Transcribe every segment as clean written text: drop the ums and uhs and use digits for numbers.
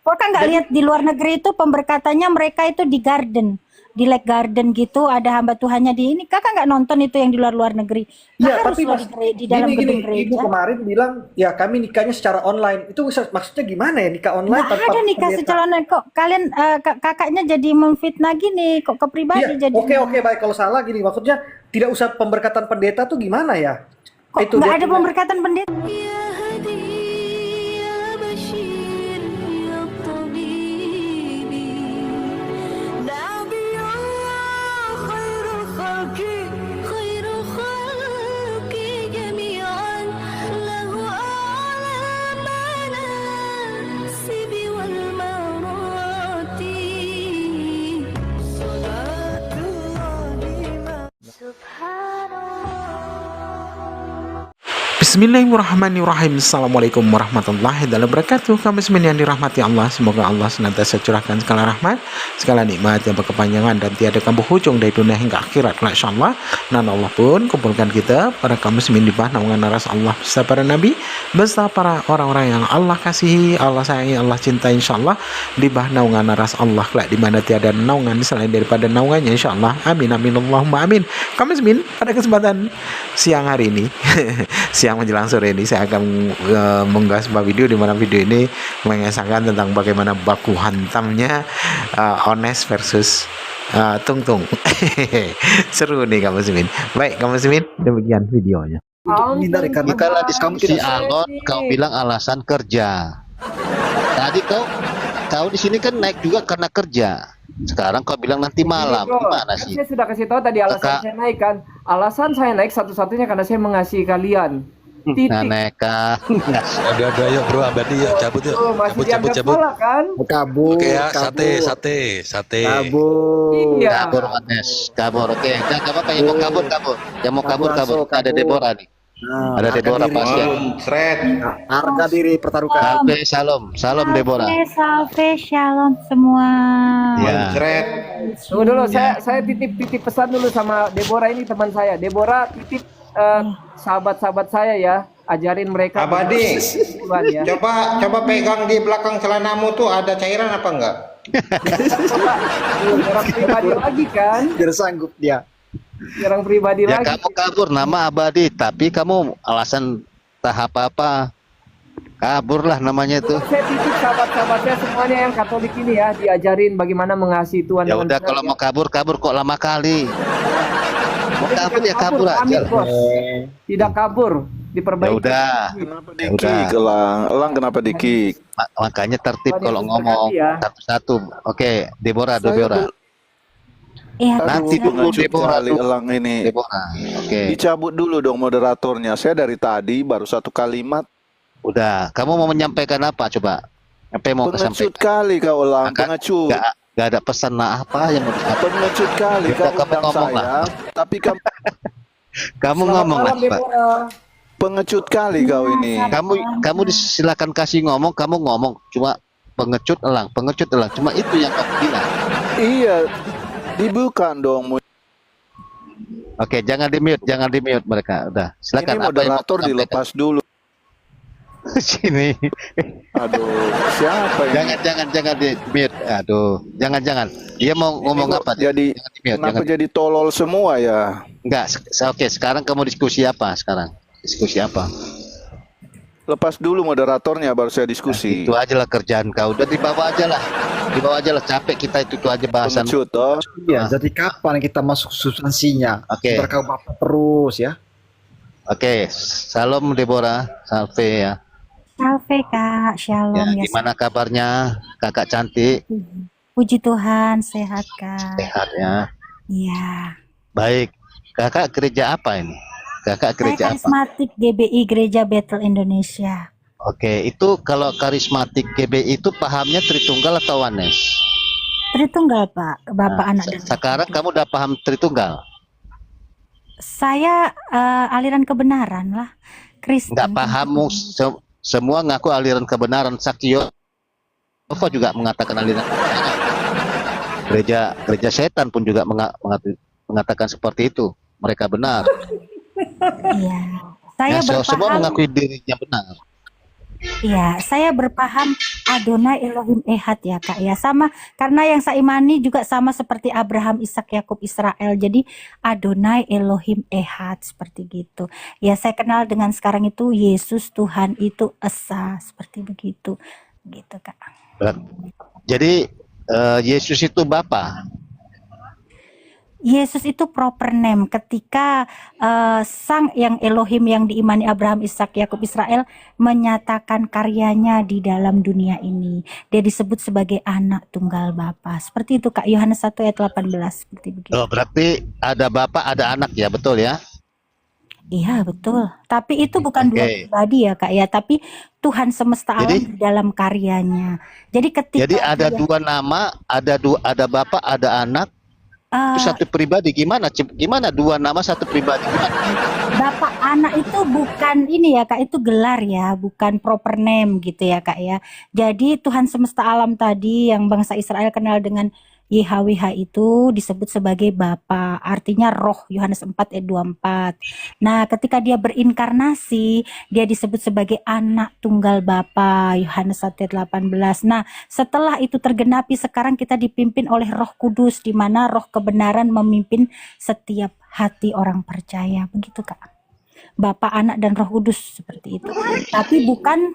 Kok kan nggak lihat di luar negeri itu pemberkatannya mereka itu di garden, di lake garden gitu, ada hamba Tuhannya di ini. Kakak nggak nonton itu yang di luar negeri? Iya, Kakak tapi haruslah Mas, di dalam gini, gedung ibu gereja. kemarin bilang, ya kami nikahnya secara online. Itu maksudnya gimana ya nikah online Nggak tanpa ada nikah pendeta? secara online kok. Kalian kakaknya jadi memfitnah gini, kok ke Iya, pribadi oke jadinya. oke baik kalau salah gini, maksudnya tidak usah pemberkatan pendeta tuh gimana ya? Kok Itu nggak dia ada punya. pemberkatan pendeta? يا هدي يا بشير يا طبيبي نبي الله خير خلق جميعا له أعلى المناصب والمراتب صلاة الله سبحان الله. Bismillahirrahmanirrahim. Assalamualaikum warahmatullahi wabarakatuh. Kaum muslimin yang dirahmati Allah, semoga Allah senantiasa curahkan segala rahmat, segala nikmat yang berkepanjangan dan tiada kambuh hujung dari dunia hingga akhirat. Insyaallah. Dan Allah pun kumpulkan kita para kaum muslimin di bawah naungan naras Allah beserta para nabi, beserta para orang-orang yang Allah kasihi, Allah sayangi, Allah cintai, insyaallah di bawah naungan naras Allah kelak di mana tiada naungan selain daripada naungannya, insyaallah. Amin amin Allahumma amin. Kaum muslimin, pada kesempatan siang hari ini siang menjelang sore ini saya akan mengunggah sebuah video di mana video ini mengisahkan tentang bagaimana baku hantamnya Ones versus Tung Tung. Seru nih kamu muslimin. Baik kamu muslimin, demikian videonya. Untuk menghindari karena Kalau kamu diskusi tidak alon, kau bilang alasan kerja. Tadi kau di sini kan naik juga karena kerja. Sekarang kau bilang nanti malam. Bro, Gimana kan sih? saya sudah kasih tahu tadi alasan Kakak. saya naik kan. Alasan saya naik satu-satunya karena saya mengasihi kalian. Titik. Neka. Udah yuk bro, Abadi yuk cabut yuk. Oh, masih dianggap salah kan? kabur, Oke ya, kabur, sate. kabur. Iya. Kabur Ones, kabur. Oke, jangan apa yang mau kabur. Yang mau kabur. Kabur, Ada kabur. Deborah nih. Nah, Ada Deborah harga pasti. diri, harga diri pertaruhkan. Salve, salam Deborah. Salve, shalom semua. Ya. Tunggu dulu, saya titip pesan dulu sama Deborah, ini teman saya. Deborah titip sahabat-sahabat saya ya, ajarin mereka. Abadi, Tuhan ya. coba pegang di belakang celanamu tuh ada cairan apa enggak? Orang pribadi lagi kan? Tidak sanggup dia. Orang pribadi Ya lagi. kamu kabur nama Abadi, tapi kamu alasan tahap apa? Kabur lah namanya itu. Saya titip sahabat-sahabat saya semuanya yang Katolik ini ya, diajarin bagaimana mengasihi Tuhan. Ya dengan udah benar, kalau ya. mau kabur kok lama kali. Mau kabur ya kabur aja. Pamit, Bos. Tidak kabur, Ya diperbaiki. udah. Kenapa Ya udah. dikik, Elang kenapa dikik? Makanya tertib Waduh, kalau terima ngomong kasih ya. satu-satu. Oke, Deborah. Iya, Nanti Kak. dulu Pengecut Deborah. kali Elang ini. Deborah. Oke. Dicabut dulu dong moderatornya. Saya dari tadi baru satu kalimat. Udah. Kamu mau menyampaikan apa coba? Apa yang mau Pengecut disampaikan? kali kau Elang, Enggak, pengecut. Gak ada pesan apa yang mau disampaikan. Pengecut kali Ya, kau kamu undang ngomong saya. lah. Tapi kamu Kamu Selamat ngomong lah, malam, Pak. Deborah. pengecut kali kau ini. Kamu silakan kasih ngomong, kamu ngomong. Cuma pengecut elang. Cuma itu yang kamu bilang. Iya, dibuka dong. Oke, jangan di mute mereka. Udah, silakan. Ini moderator dilepas dulu. Sini. Aduh, siapa ini? Jangan di mute. Aduh, jangan. Dia mau ngomong apa? Jadi Jangan di mute. kenapa jadi tolol semua ya? Enggak. Oke, sekarang kamu diskusi apa sekarang? Diskusi apa? Lepas dulu moderatornya baru saya diskusi. Itu aja lah kerjaan kau. Udah dibawa aja lah. Capek kita itu aja bahasan. Pengecut toh. Iya, jadi kapan kita masuk substansinya? Oke. Biar kau bapak terus ya. Oke, salam Deborah, salve ya. Salve, Kak. Shalom Ya, ya. gimana kabarnya kakak cantik? Puji Tuhan, sehat, Kak. Sehat ya. Iya. Baik. Kakak gereja apa ini? Kakak Saya gereja apa? karismatik GBI Gereja Bethel Indonesia. Oke, itu kalau karismatik GBI itu pahamnya Tritunggal atau Wanes? Tritunggal, Pak. Bapak, Nah, anak, dan sekarang kamu udah paham Tritunggal? saya aliran kebenaran lah. Kristen. Nggak pahammu semua ngaku aliran kebenaran. Sakio Yehova juga mengatakan aliran kebenaran. Gereja setan pun juga mengatakan seperti itu. Mereka benar. Iya. Saya Ya, semua berpaham. mengakui dirinya benar. Iya, saya berpaham Adonai Elohim Ehad ya Kak ya. Sama karena yang saya imani juga sama seperti Abraham, Ishak, Yakub, Israel. Jadi Adonai Elohim Ehad seperti gitu. Ya saya kenal dengan sekarang itu Yesus Tuhan itu Esa seperti begitu. Gitu Kak. Jadi Yesus itu Bapa. Yesus itu proper name ketika sang yang Elohim yang diimani Abraham, Ishak, Yakub, Israel menyatakan karyanya di dalam dunia ini. Dia disebut sebagai anak tunggal Bapa. Seperti itu Kak, Yohanes 1 ayat 18 seperti begitu. Oh, berarti ada Bapa, ada anak ya, betul ya? Iya betul. Tapi itu bukan dua pribadi ya Kak ya, tapi Tuhan semesta alam di dalam karyanya. Jadi ketika ada dua nama, ada Bapa, ada anak. Itu satu pribadi, gimana dua nama satu pribadi, gimana? Bapak anak itu bukan ini ya Kak, itu gelar ya, bukan proper name gitu ya Kak ya. Jadi Tuhan semesta alam tadi yang bangsa Israel kenal dengan YHWH itu disebut sebagai Bapa, artinya roh, Yohanes 4 ayat 24. Nah ketika dia berinkarnasi, dia disebut sebagai anak tunggal Bapa, Yohanes 1 ayat 18. Nah setelah itu tergenapi, sekarang kita dipimpin oleh Roh Kudus, di mana roh kebenaran memimpin setiap hati orang percaya, begitu Kak. Bapa, Anak, dan Roh Kudus seperti itu. Tapi bukan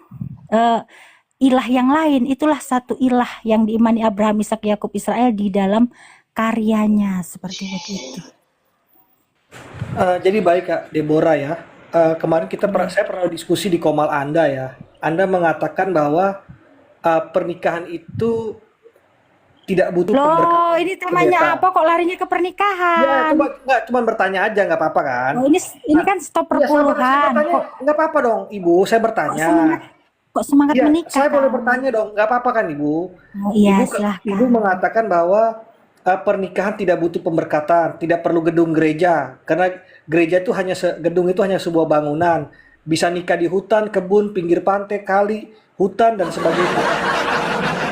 ilah yang lain, itulah satu ilah yang diimani Abraham, Ishak, Yakub, Israel di dalam karyanya seperti begitu. Jadi baik Kak Deborah ya. Kemarin saya pernah diskusi di Komal Anda ya. Anda mengatakan bahwa pernikahan itu tidak butuh Loh, ini temanya apa kok larinya ke pernikahan? Ya, cuma bertanya aja, nggak apa-apa kan? Oh, ini kan stop perpuluhan. Nggak apa-apa dong, Ibu. Saya bertanya. Kok semangat menikah? Saya boleh bertanya dong, nggak apa-apa kan Ibu? Oh, iya, silahkan. Ibu mengatakan bahwa pernikahan tidak butuh pemberkatan, tidak perlu gedung gereja, karena gereja itu gedung itu hanya sebuah bangunan. Bisa nikah di hutan, kebun, pinggir pantai, kali, hutan dan sebagainya.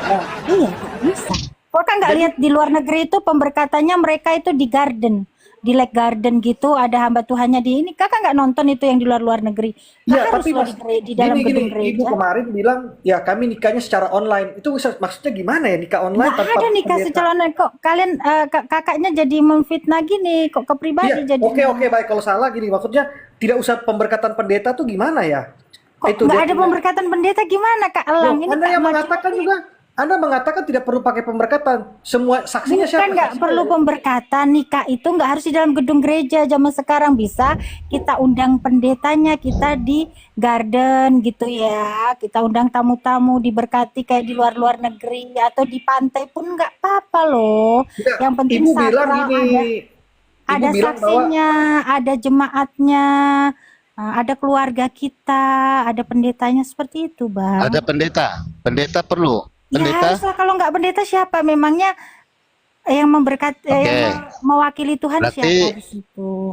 Nah, iya, bisa. Kok kan nggak lihat di luar negeri itu pemberkatannya mereka itu di garden, di lake garden gitu, ada hamba Tuhannya di ini. Kakak nggak nonton itu yang di luar negeri? Ya, harus tapi di dalam gedung gereja. Ibu kemarin bilang ya kami nikahnya secara online. Itu maksudnya gimana ya nikah online? Nggak ada nikah secara online kok. Kalian kakaknya jadi memfitnah gini kok ke pribadi jadi. Oke baik, kalau salah gini maksudnya tidak usah pemberkatan pendeta tuh gimana ya? Kok nggak ada pemberkatan pendeta gimana Kak Elang? Ini Anda yang mengatakan juga. Anda mengatakan tidak perlu pakai pemberkatan. Semua saksinya siapa? Bukan nggak perlu pemberkatan, nikah itu nggak harus di dalam gedung gereja. Zaman sekarang bisa kita undang pendetanya, kita di garden gitu ya. Kita undang tamu-tamu diberkati kayak di luar negeri atau di pantai pun nggak apa-apa loh. Ya, yang penting Ibu bilang gini. ada saksinya, ada jemaatnya. Ada keluarga kita, ada pendetanya seperti itu, Bang. Ada pendeta perlu. Pendeta? Ya haruslah, kalau nggak pendeta siapa? Memangnya yang memberkati, yang mewakili Tuhan berarti, siapa di situ?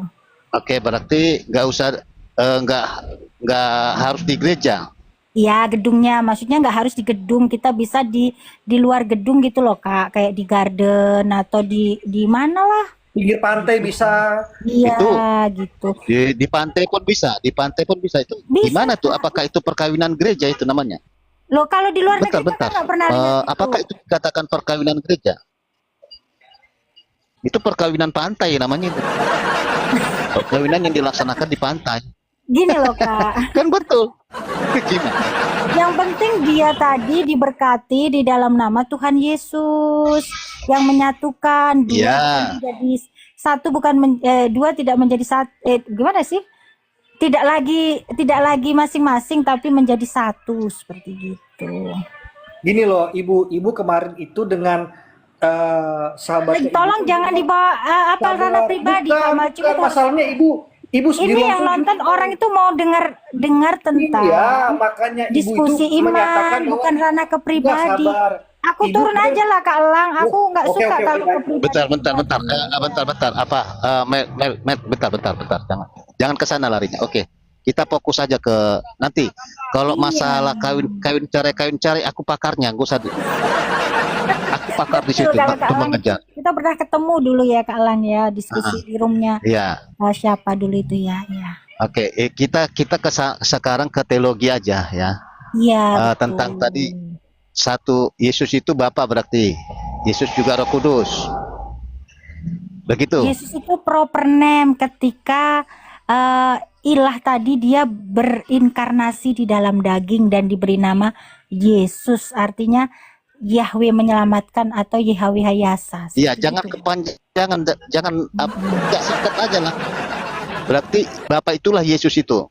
Oke, berarti nggak usah, nggak harus di gereja. Ya gedungnya, maksudnya nggak harus di gedung. Kita bisa di luar gedung gitu loh Kak, kayak di garden atau di mana lah. Pinggir pantai bisa. Iya, itu, gitu. Di pantai pun bisa, itu. Bisa. Gimana tuh? Apakah itu perkawinan gereja itu namanya? Loh, kalau di luar negeri kan nggak pernah lihat apakah itu dikatakan perkawinan gereja? Itu perkawinan pantai namanya itu. Perkawinan yang dilaksanakan di pantai. Gini loh Kak. Kan betul. Gimana? Yang penting dia tadi diberkati di dalam nama Tuhan Yesus yang menyatukan dua menjadi satu, bukan dua tidak menjadi satu. Gimana sih? Tidak lagi masing-masing tapi menjadi satu seperti gitu. Gini loh, ibu kemarin itu dengan sahabatnya. Tolong jangan dibawa ranah pribadi. Bukan masalahnya ibu ini yang nonton orang itu mau dengar tentang makanya diskusi ibu itu iman, bukan ranah ke pribadi. Aku turun aja lah Kak Elang. Aku nggak suka kalau ke pribadi. Bentar. Apa? Bentar. Jangan ke sana larinya. Oke. Kita fokus saja ke nanti. Kalau masalah kawin cari, aku pakarnya, gue usah. Aku pakar di situ, untuk mengejar. Kita pernah ketemu dulu ya Kak Elang ya, diskusi di roomnya. Iya. Siapa dulu itu ya? Oke, kita sekarang ke teologi aja ya. Iya, tentang betul. tadi satu Yesus itu Bapa berarti. Yesus juga Roh Kudus. Begitu. Yesus itu proper name ketika ilah tadi dia berinkarnasi di dalam daging dan diberi nama Yesus, artinya Yahweh menyelamatkan atau Yahweh Hayasa. Iya, Seperti jangan itu. kepanjangan, jangan nggak singkat aja lah. Berarti Bapa itulah Yesus itu.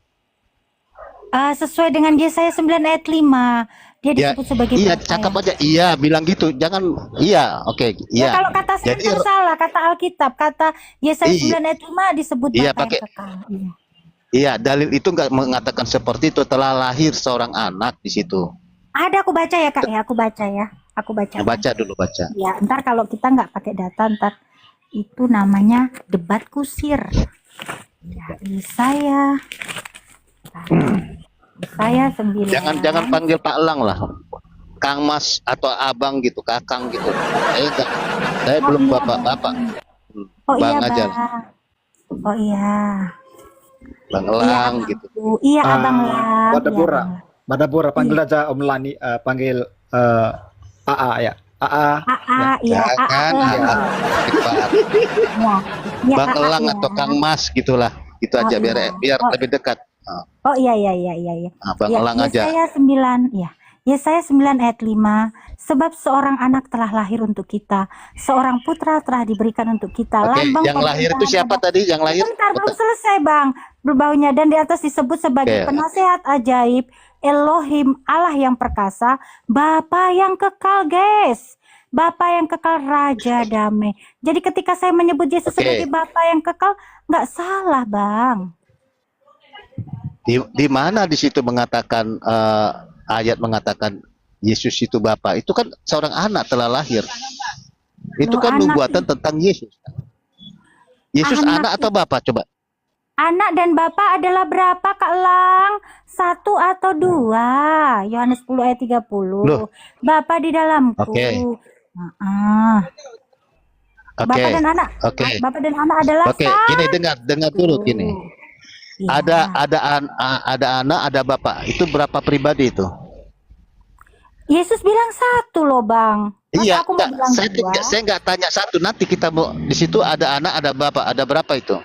Sesuai dengan Yesaya 9 ayat 5, dia Ya, disebut sebagai iya, Bapa cakap yang aja. Iya, bilang gitu. Jangan, iya, oke, ya, iya. kalau kata Jadi, center salah, kata Alkitab, kata Yesaya iya, 9 ayat 5 disebut iya, Bapa yang pakai, kekal. Iya. iya, dalil itu nggak mengatakan seperti itu. Telah lahir seorang anak di situ. Ada, aku baca ya Kak ya, aku baca ya. Aku baca Bang. Baca dulu, baca. Ya, ntar kalau kita nggak pakai data, ntar itu namanya debat kusir. Ya, Yesaya. Yesaya 9. Jangan panggil Pak Elang lah. Kang Mas atau Abang gitu, Kakang gitu. Saya Oh belum iya, bapak-bapak. Oh iya, Bang aja, Bang. Oh iya. Bang Iya, Elang Abang. gitu. Iya, Abang Lam. Iya, Badabora. Abang Lam. Badabora, panggil Iya. aja Om Lani, panggil AA ya. AA. AA, ya, AA Jangan Elang. ya, Pak. Ya, ya Bang AA Elang ya. atau Kang Mas gitulah. Gitu Oh aja biar iya. biar Oh, lebih dekat. oh iya, iya, iya, iya, iya. Bang Ya, Elang aja. Yesaya 9, ya. Yesaya 9 ayat 5, sebab seorang anak telah lahir untuk kita, seorang putra telah diberikan untuk kita, Oke, lambang yang lahir itu pemerintahan siapa pada. tadi? Yang lahir? Bentar, belum selesai Bang, berbaunya, dan di atas disebut sebagai Oke. penasehat ajaib, Elohim, Allah yang perkasa, Bapa yang kekal, guys. Bapa yang kekal, Raja damai. Jadi ketika saya menyebut Yesus Oke. sebagai Bapa yang kekal, nggak salah Bang. Di mana di situ mengatakan ayat mengatakan Yesus itu Bapa? Itu kan seorang anak telah lahir. Itu Loh, kan anak nubuatan tentang Yesus. Yesus anak Anak atau Bapa? Coba. Anak dan Bapa adalah berapa Kak Lang? 1 atau 2? Yohanes 10 ayat 30. Loh, Bapa di dalamku. oke. Heeh. Bapa Oke. dan anak. Oke. Bapa dan anak adalah Oke, gini dengar dulu satu. gini. Iya. Ada anak, ada Bapak. Itu berapa pribadi itu? Yesus bilang 1 loh Bang. Masa Iya, aku mau enggak, bilang 2? saya enggak tanya satu. Nanti kita mau di situ ada anak, ada Bapak. Ada berapa itu?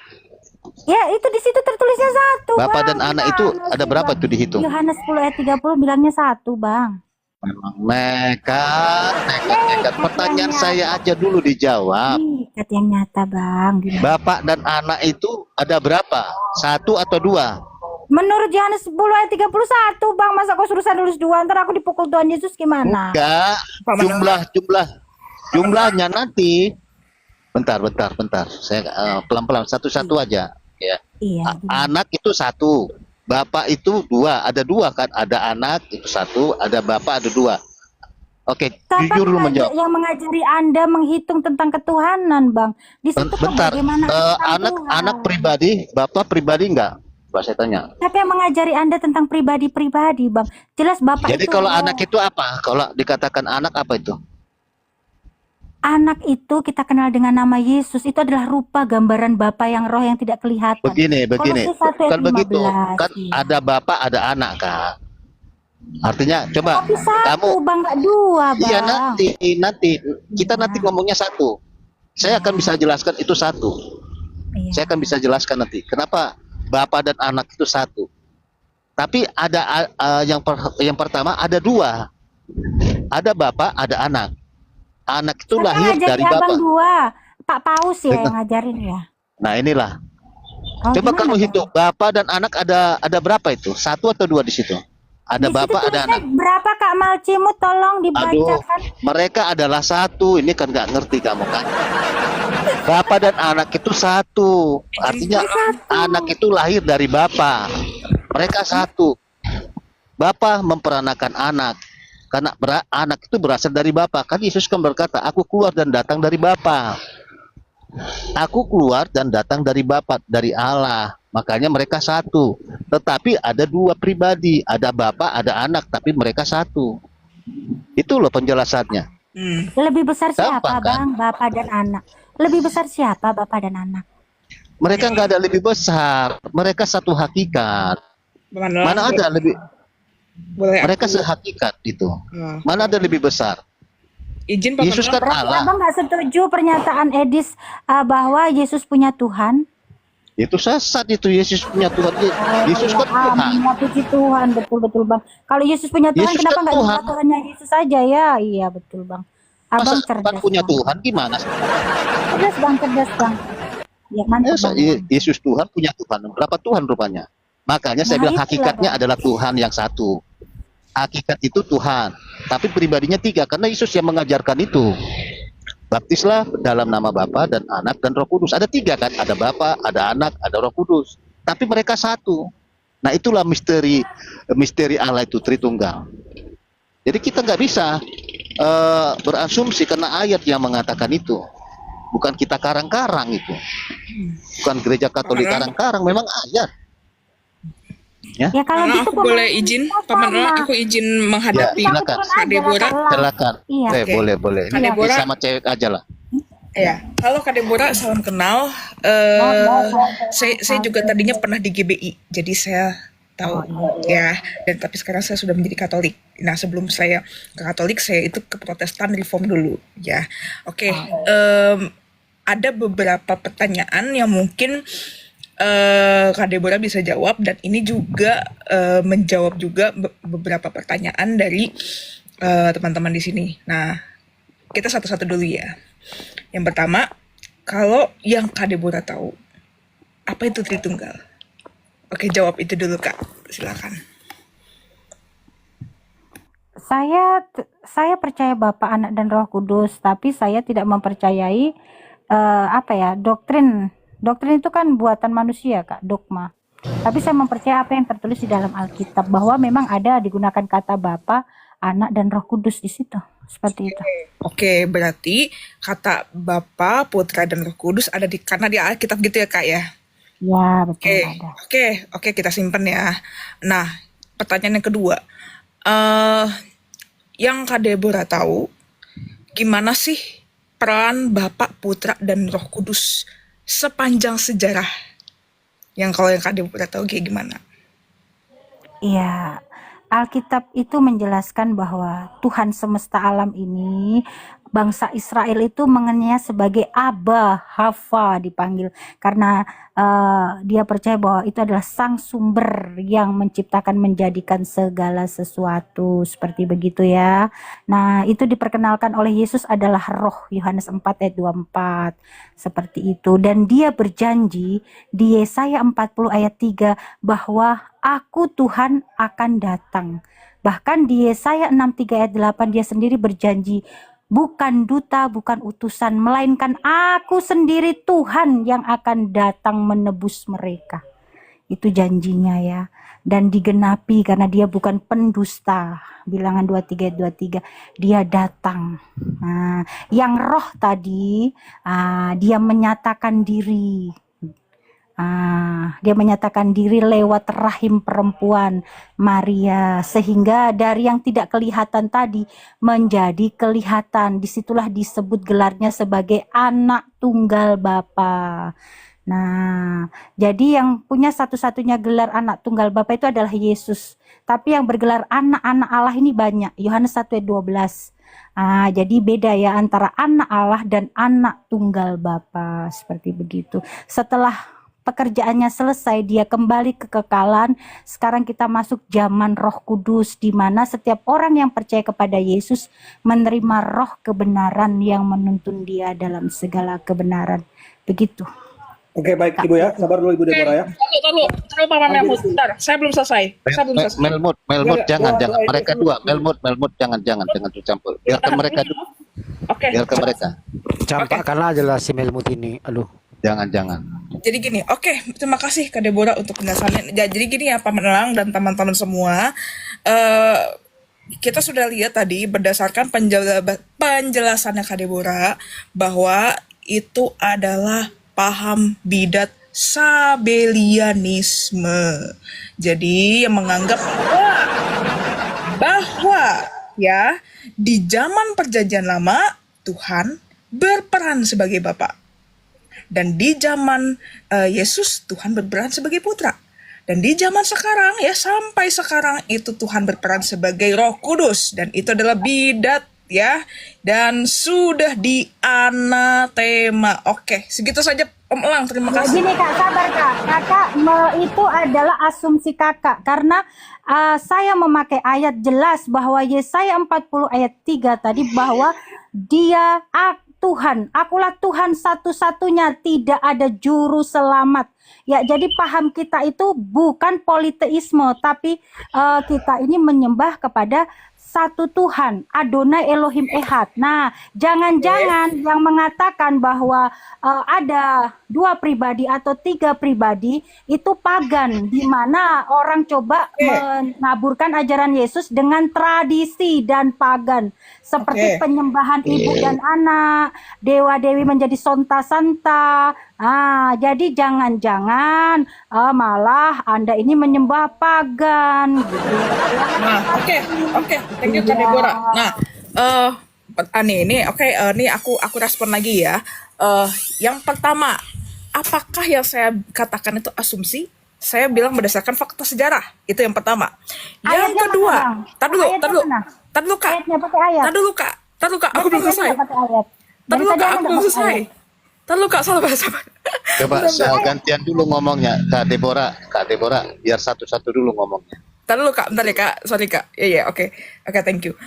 Ya itu di situ tertulisnya 1 Bapak Bang. dan anak itu Gimana ada sih berapa Bang? itu dihitung? Yohanes 10 ayat 30 bilangnya 1 Bang. Memang nekat. Yang Pertanyaan nyata. saya aja dulu dijawab. Ikat yang nyata Bang. Gimana? Bapak dan anak itu ada berapa? 1 atau 2? Menurut Yohanes 10 ayat 31 Bang, masa kau suruh saya nulis 2, ntar aku dipukul Tuhan Yesus gimana? Enggak. Jumlahnya nanti. Bentar. Saya pelan-pelan satu-satu aja. Ya. Iya. Anak itu 1. Bapak itu 2. Ada 2 kan? Ada anak itu 1. Ada bapak ada 2. Oke, Siapa jujur lu menjawab. yang mengajari Anda menghitung tentang ketuhanan, Bang? Di situ kan Bentar, bagaimana tentang anak Tuhan. pribadi, bapak pribadi enggak? Coba saya tanya. Siapa yang mengajari Anda tentang pribadi-pribadi, Bang? Jelas Bapak Jadi itu kalau roh. anak itu apa? Kalau dikatakan anak apa itu? Anak itu kita kenal dengan nama Yesus. Itu adalah rupa gambaran Bapa yang roh yang tidak kelihatan. Begini. Kolose 1 ayat Kan begitu. 15, Kan iya. ada bapak, ada anak kan. Artinya coba Tapi 1 kamu Bang, nggak 2 Bang. iya nanti kita nanti ngomongnya 1. Saya akan bisa jelaskan itu 1. Iya. Saya akan bisa jelaskan nanti kenapa bapak dan anak itu 1. Tapi ada yang pertama ada 2. Ada bapak, ada anak. Anak itu Siapa lahir ngajari dari Abang bapak. 2? Pak Paus ya yang ngajarin ya. Nah inilah. Oh, Coba gimana, kamu Bang? hitung bapak dan anak ada berapa itu? 1 atau 2 di situ? Ada Di situ bapak, ada tulisnya anak. berapa Kak Malcimu? Tolong Aduh, dibacakan. mereka adalah 1. Ini kan nggak ngerti kamu kan? Bapak dan anak itu 1. Artinya anak itu lahir dari bapak. Mereka 1. Bapak memperanakan anak. Karena anak itu berasal dari Bapa. Kan Yesus kan berkata, aku keluar dan datang dari Bapa. Aku keluar dan datang dari Bapa, dari Allah. Makanya mereka 1. Tetapi ada 2 pribadi. Ada Bapa, ada anak. Tapi mereka 1. Itu loh penjelasannya. Lebih besar siapa Gampang, kan? Bang? Bapak dan anak. Lebih besar siapa Bapak dan anak? Mereka nggak ada lebih besar. Mereka satu hakikat. Mana ada lebih... Boleh Mereka aku sehakikat itu. eh, Mana ada lebih besar? izin Pak Yesus Menlo. kan Berarti Allah. abang nggak setuju pernyataan Edis bahwa Yesus punya Tuhan? Itu sesat itu, Yesus punya Tuhan. Yesus Ya kan Tuhan. amin, ya puji Tuhan, betul-betul bang. Kalau Yesus punya Tuhan, Yesus kenapa kan nggak Tuhan. nyembah Tuhannya Yesus saja ya? Iya betul bang. Masa Abang Tuhan cerdas punya bang. Tuhan gimana? Cerdas bang, cerdas bang. Ya mantap Masa bang. Yesus Tuhan punya Tuhan. Berapa Tuhan rupanya? Makanya saya Nah bilang itulah hakikatnya bang. adalah Tuhan yang satu. Hakikat itu Tuhan. Tapi pribadinya tiga. Karena Yesus yang mengajarkan itu. Baptislah dalam nama Bapa dan Anak dan Roh Kudus. Ada tiga kan? Ada Bapa, ada Anak, ada Roh Kudus. Tapi mereka satu. Nah itulah misteri Allah itu Tritunggal. Jadi kita nggak bisa berasumsi karena ayat yang mengatakan itu. Bukan kita karang-karang itu. Bukan gereja Katolik Karang. karang-karang, memang ayat. Ya, Ya kalau Karena gitu aku boleh izin, Pak Menlo, sama. aku izin ya menghadapi Kita silakan. turun Kak aja lah Deborah. Kak. Silakan. Iya. Oke. Boleh. Kak Ini Deborah, sama cewek aja lah. ya. Halo Kak Deborah, salam kenal. Saya juga tadinya pernah di GBI, jadi saya tahu ya. Dan tapi sekarang saya sudah menjadi Katolik. Nah sebelum saya ke Katolik, saya itu ke Protestan Reform dulu, ya. Oke. Ada beberapa pertanyaan yang mungkin Kak Deborah bisa jawab, dan ini juga menjawab juga beberapa pertanyaan dari teman-teman di sini. Nah, kita satu-satu dulu ya. Yang pertama, kalau yang Kak Deborah tahu, apa itu Tritunggal? Oke, jawab itu dulu Kak. Silakan. Saya percaya Bapa, Anak dan Roh Kudus, tapi saya tidak mempercayai doktrin. Doktrin itu kan buatan manusia, Kak, dogma. Tapi saya mempercayai apa yang tertulis di dalam Alkitab, bahwa memang ada digunakan kata Bapa, Anak dan Roh Kudus di situ. Seperti itu. Oke, berarti kata Bapa, Putra dan Roh Kudus ada karena di Alkitab gitu ya Kak ya? Ya, betul Oke, ada. oke, kita simpen ya. Nah, pertanyaan yang kedua, yang Kak Deborah tahu, gimana sih peran Bapa, Putra dan Roh Kudus sepanjang sejarah? Yang kalau yang Kak Deborah tahu kayak gimana? Iya, Alkitab itu menjelaskan bahwa Tuhan semesta alam ini, bangsa Israel itu mengenalnya sebagai Abba, Hava dipanggil, karena dia percaya bahwa itu adalah sang sumber yang menciptakan, menjadikan segala sesuatu, seperti begitu ya. Nah, itu diperkenalkan oleh Yesus adalah Roh, Yohanes 4 ayat 24, seperti itu. Dan dia berjanji di Yesaya 40 ayat 3 bahwa Aku Tuhan akan datang. Bahkan di Yesaya 63 ayat 8 dia sendiri berjanji, bukan duta, bukan utusan, melainkan aku sendiri Tuhan yang akan datang menebus mereka. Itu janjinya ya. Dan digenapi karena dia bukan pendusta. Bilangan 23 ayat 23, dia datang. Nah, yang Roh tadi, dia menyatakan diri. Dia menyatakan diri lewat rahim perempuan Maria, sehingga dari yang tidak kelihatan tadi menjadi kelihatan. Disitulah disebut gelarnya sebagai Anak Tunggal Bapa. Nah, jadi yang punya satu-satunya gelar Anak Tunggal Bapa itu adalah Yesus. Tapi yang bergelar anak-anak Allah ini banyak. Yohanes 1 ayat 12. Jadi beda ya antara anak Allah dan Anak Tunggal Bapa, seperti begitu. Setelah pekerjaannya selesai, dia kembali ke kekekalan. Sekarang kita masuk zaman Roh Kudus, di mana setiap orang yang percaya kepada Yesus menerima roh kebenaran yang menuntun dia dalam segala kebenaran. Begitu. Oke, baik Ibu ya. Sabar dulu Ibu Deborah ya. Taruh Paman Melmut, bentar. Saya belum selesai. Melmut, jangan. Mereka dua, Melmut, jangan campur. Biarkan mereka dulu. Oke. Biarkan mereka. Campakkanlah aja lah si Melmut ini. Aduh. Jangan. Jadi gini, oke, terima kasih Kak Deborah untuk penjelasannya. Jadi gini ya Pak Menelang dan teman-teman semua, kita sudah lihat tadi berdasarkan penjelasannya Kak Deborah bahwa itu adalah paham bidat Sabelianisme. Jadi yang menganggap bahwa ya di zaman Perjanjian Lama Tuhan berperan sebagai Bapa. Dan di zaman Yesus, Tuhan berperan sebagai putra. Dan di zaman sekarang ya, sampai sekarang itu Tuhan berperan sebagai Roh Kudus, dan itu adalah bidat ya, dan sudah dianatema. Oke, segitu saja Om Elang, terima Ya, kasih. gini Kak, sabar Kak. Itu adalah asumsi Kakak karena saya memakai ayat jelas bahwa Yesaya 40 ayat 3 tadi bahwa dia Tuhan, akulah Tuhan satu-satunya, tidak ada juru selamat. Ya, jadi paham kita itu bukan politeisme, tapi kita ini menyembah kepada satu Tuhan, Adonai Elohim Ehad. Nah, jangan-jangan yang mengatakan bahwa ada 2 pribadi atau 3 pribadi itu pagan, di mana orang coba menaburkan ajaran Yesus dengan tradisi dan pagan, seperti penyembahan ibu dan anak, dewa-dewi menjadi sonta-santa. Jadi jangan-jangan malah Anda ini menyembah pagan gitu. Nah, oke, thank you Kak Deborah. Nah, ini aku respon lagi ya. Yang pertama, apakah yang saya katakan itu asumsi? Saya bilang berdasarkan fakta sejarah. Itu yang pertama. Yang Ayatnya kedua, mana, Bang? tar dulu, Ayatnya mana? Tar dulu Kak, Ayatnya pakai ayat. tar dulu Kak, aku belum Ayatnya selesai. nggak pakai ayat. Tar Dari dulu tadi Kak, Anda aku nggak belum pakai selesai. ayat. Tar dulu Kak, sabar. Coba Bentar. gantian dulu ngomongnya, Kak Deborah, biar satu-satu dulu ngomongnya. Bentar dulu Kak, bentar ya Kak, sorry Kak. Iya, oke, thank you.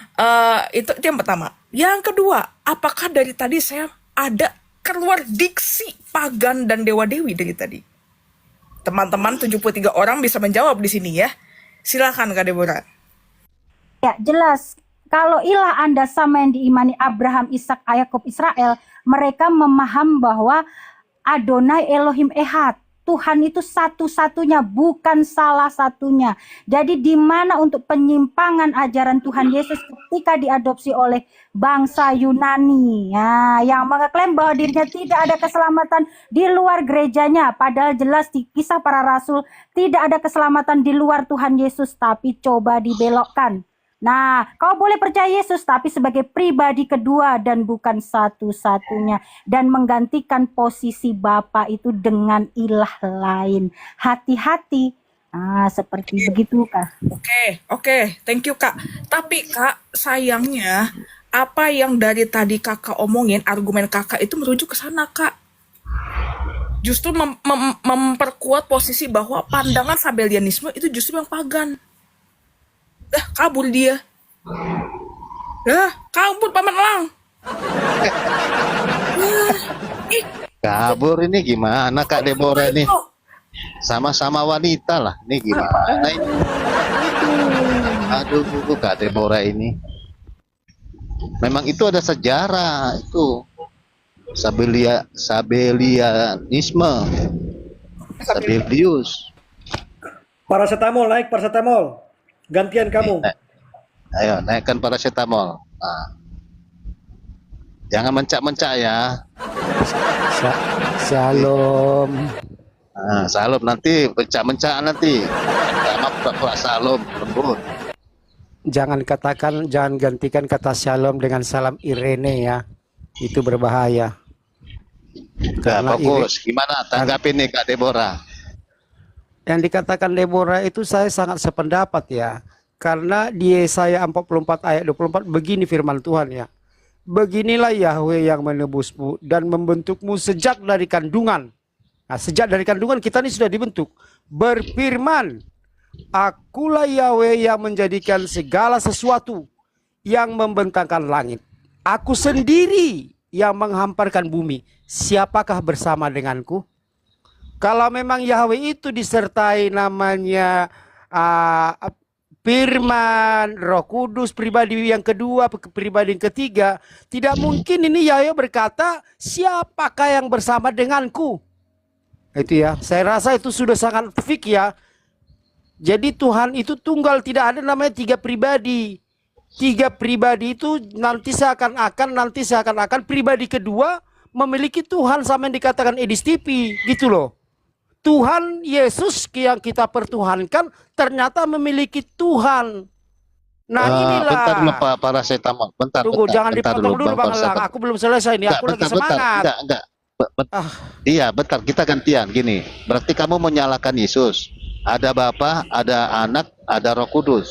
Itu yang pertama. Yang kedua, apakah dari tadi saya ada keluar diksi pagan dan dewa-dewi dari tadi? Teman-teman 73 orang bisa menjawab di sini ya. Silakan Kak Deborah. Ya, jelas. Kalau ilah Anda sama yang diimani Abraham, Ishak, Yakub, Israel, mereka memaham bahwa Adonai Elohim Ehad, Tuhan itu satu-satunya, bukan salah satunya. Jadi di mana untuk penyimpangan ajaran Tuhan Yesus ketika diadopsi oleh bangsa Yunani, ya, yang mengeklaim bahwa dirinya tidak ada keselamatan di luar gerejanya, padahal jelas di Kisah Para Rasul tidak ada keselamatan di luar Tuhan Yesus, tapi coba dibelokkan. Nah, kau boleh percaya Yesus tapi sebagai pribadi kedua dan bukan satu-satunya, dan menggantikan posisi Bapa itu dengan ilah lain. Hati-hati. Seperti begitu Kak. Oke, thank you Kak. Tapi Kak, sayangnya apa yang dari tadi Kakak omongin, argumen Kakak itu merujuk ke sana Kak. Justru memperkuat posisi bahwa pandangan Sabellianisme itu justru yang pagan. Kabur dia. Kabur Paman Elang. Kabur ini gimana Kak Deborah ini? Sama-sama wanita lah. Ini gimana ini? Aduh, Kak Deborah ini. Memang itu ada sejarah itu. Sabellianisme. Sabellius. Paracetamol, naik paracetamol. Gantian kamu. Ayo, naikkan paracetamol. Nah. Jangan mencak-mencak ya. Shalom. Salam nanti, mencak-mencak nanti. Sama pura-pura salam, lembut. Jangan gantikan kata shalom dengan salam Irene ya. Itu berbahaya. Nah, fokus. Gimana tanggapin nih Kak Deborah? Yang dikatakan Deborah itu saya sangat sependapat ya. Karena di Yesaya 44 ayat 24 begini firman Tuhan ya. Beginilah Yahweh yang menebusmu dan membentukmu sejak dari kandungan. Nah, sejak dari kandungan kita ini sudah dibentuk. Berfirman, akulah Yahweh yang menjadikan segala sesuatu, yang membentangkan langit. Aku sendiri yang menghamparkan bumi. Siapakah bersama denganku? Kalau memang Yahweh itu disertai namanya Firman, Roh Kudus, pribadi yang kedua, pribadi yang ketiga, tidak mungkin ini Yahweh berkata, siapakah yang bersama denganku? Itu ya, saya rasa itu sudah sangat fik ya. Jadi Tuhan itu tunggal, tidak ada namanya 3 pribadi. 3 pribadi itu nanti seakan-akan pribadi kedua memiliki Tuhan sama yang dikatakan Edis TV, gitu loh. Tuhan Yesus yang kita pertuhankan ternyata memiliki Tuhan. Nah inilah. Bentar dulu Pak paracetamol. Bentar. Tunggu, jangan dipotong dulu Bang Elang. Aku belum selesai nih. Aku lagi semangat. Enggak. Iya, bentar. Kita gantian. Gini. Berarti kamu menyalahkan Yesus. ada Bapa, ada Anak, ada Roh Kudus.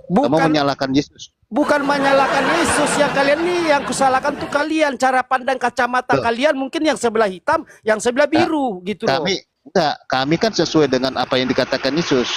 Kamu Bukan menyalahkan Yesus. bukan menyalahkan Yesus, yang kalian nih yang kusalahkan tuh kalian, cara pandang kacamata Loh. kalian mungkin yang sebelah hitam, yang sebelah biru gitu loh. Kami kan sesuai dengan apa yang dikatakan Yesus.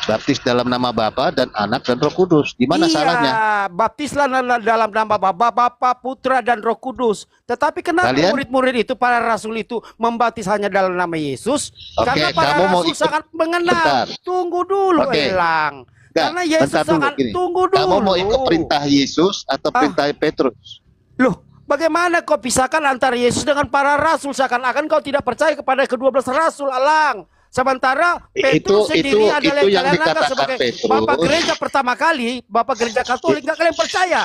Baptis dalam nama Bapa dan Anak dan Roh Kudus. Di mana salahnya? Baptislah dalam nama Bapa, Putra dan Roh Kudus. Tetapi kenapa Kalian- murid-murid itu, para rasul itu membaptis hanya dalam nama Yesus? Oke, Karena para kamu mau rasul ikut- sangat mengenal. Bentar. Tunggu dulu, Oke. Elang. Enggak, Karena Yesus bentar dulu, sangat gini. tunggu dulu. Kamu mau ikut perintah Yesus atau perintah Petrus? Loh, bagaimana kau pisahkan antara Yesus dengan para rasul, seakan-akan kau tidak percaya kepada ke-12 rasul, Alang. Sementara Petrus sendiri adalah itu yang yang kalian anggap dikatakan sebagai Petrus. Bapak gereja pertama kali, Bapak gereja Katolik, nggak kalian percaya.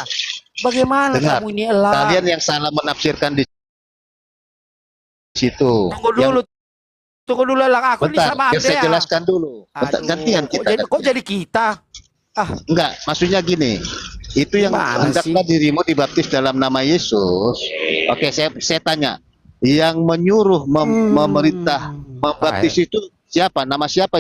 Bagaimana Dengar, kamu ini, Elang? kalian yang salah menafsirkan di situ. Tunggu dulu, Elang. Aku ini Bentar, sama biar saya Andrea. jelaskan dulu. Bentar, Aduh, gantian kita. kok jadi kita? Enggak, maksudnya gini. Itu yang Gimana hendaklah dirimu dibaptis dalam nama Yesus. Oke, saya tanya. Yang menyuruh memerintah membaptis itu siapa? Nama siapa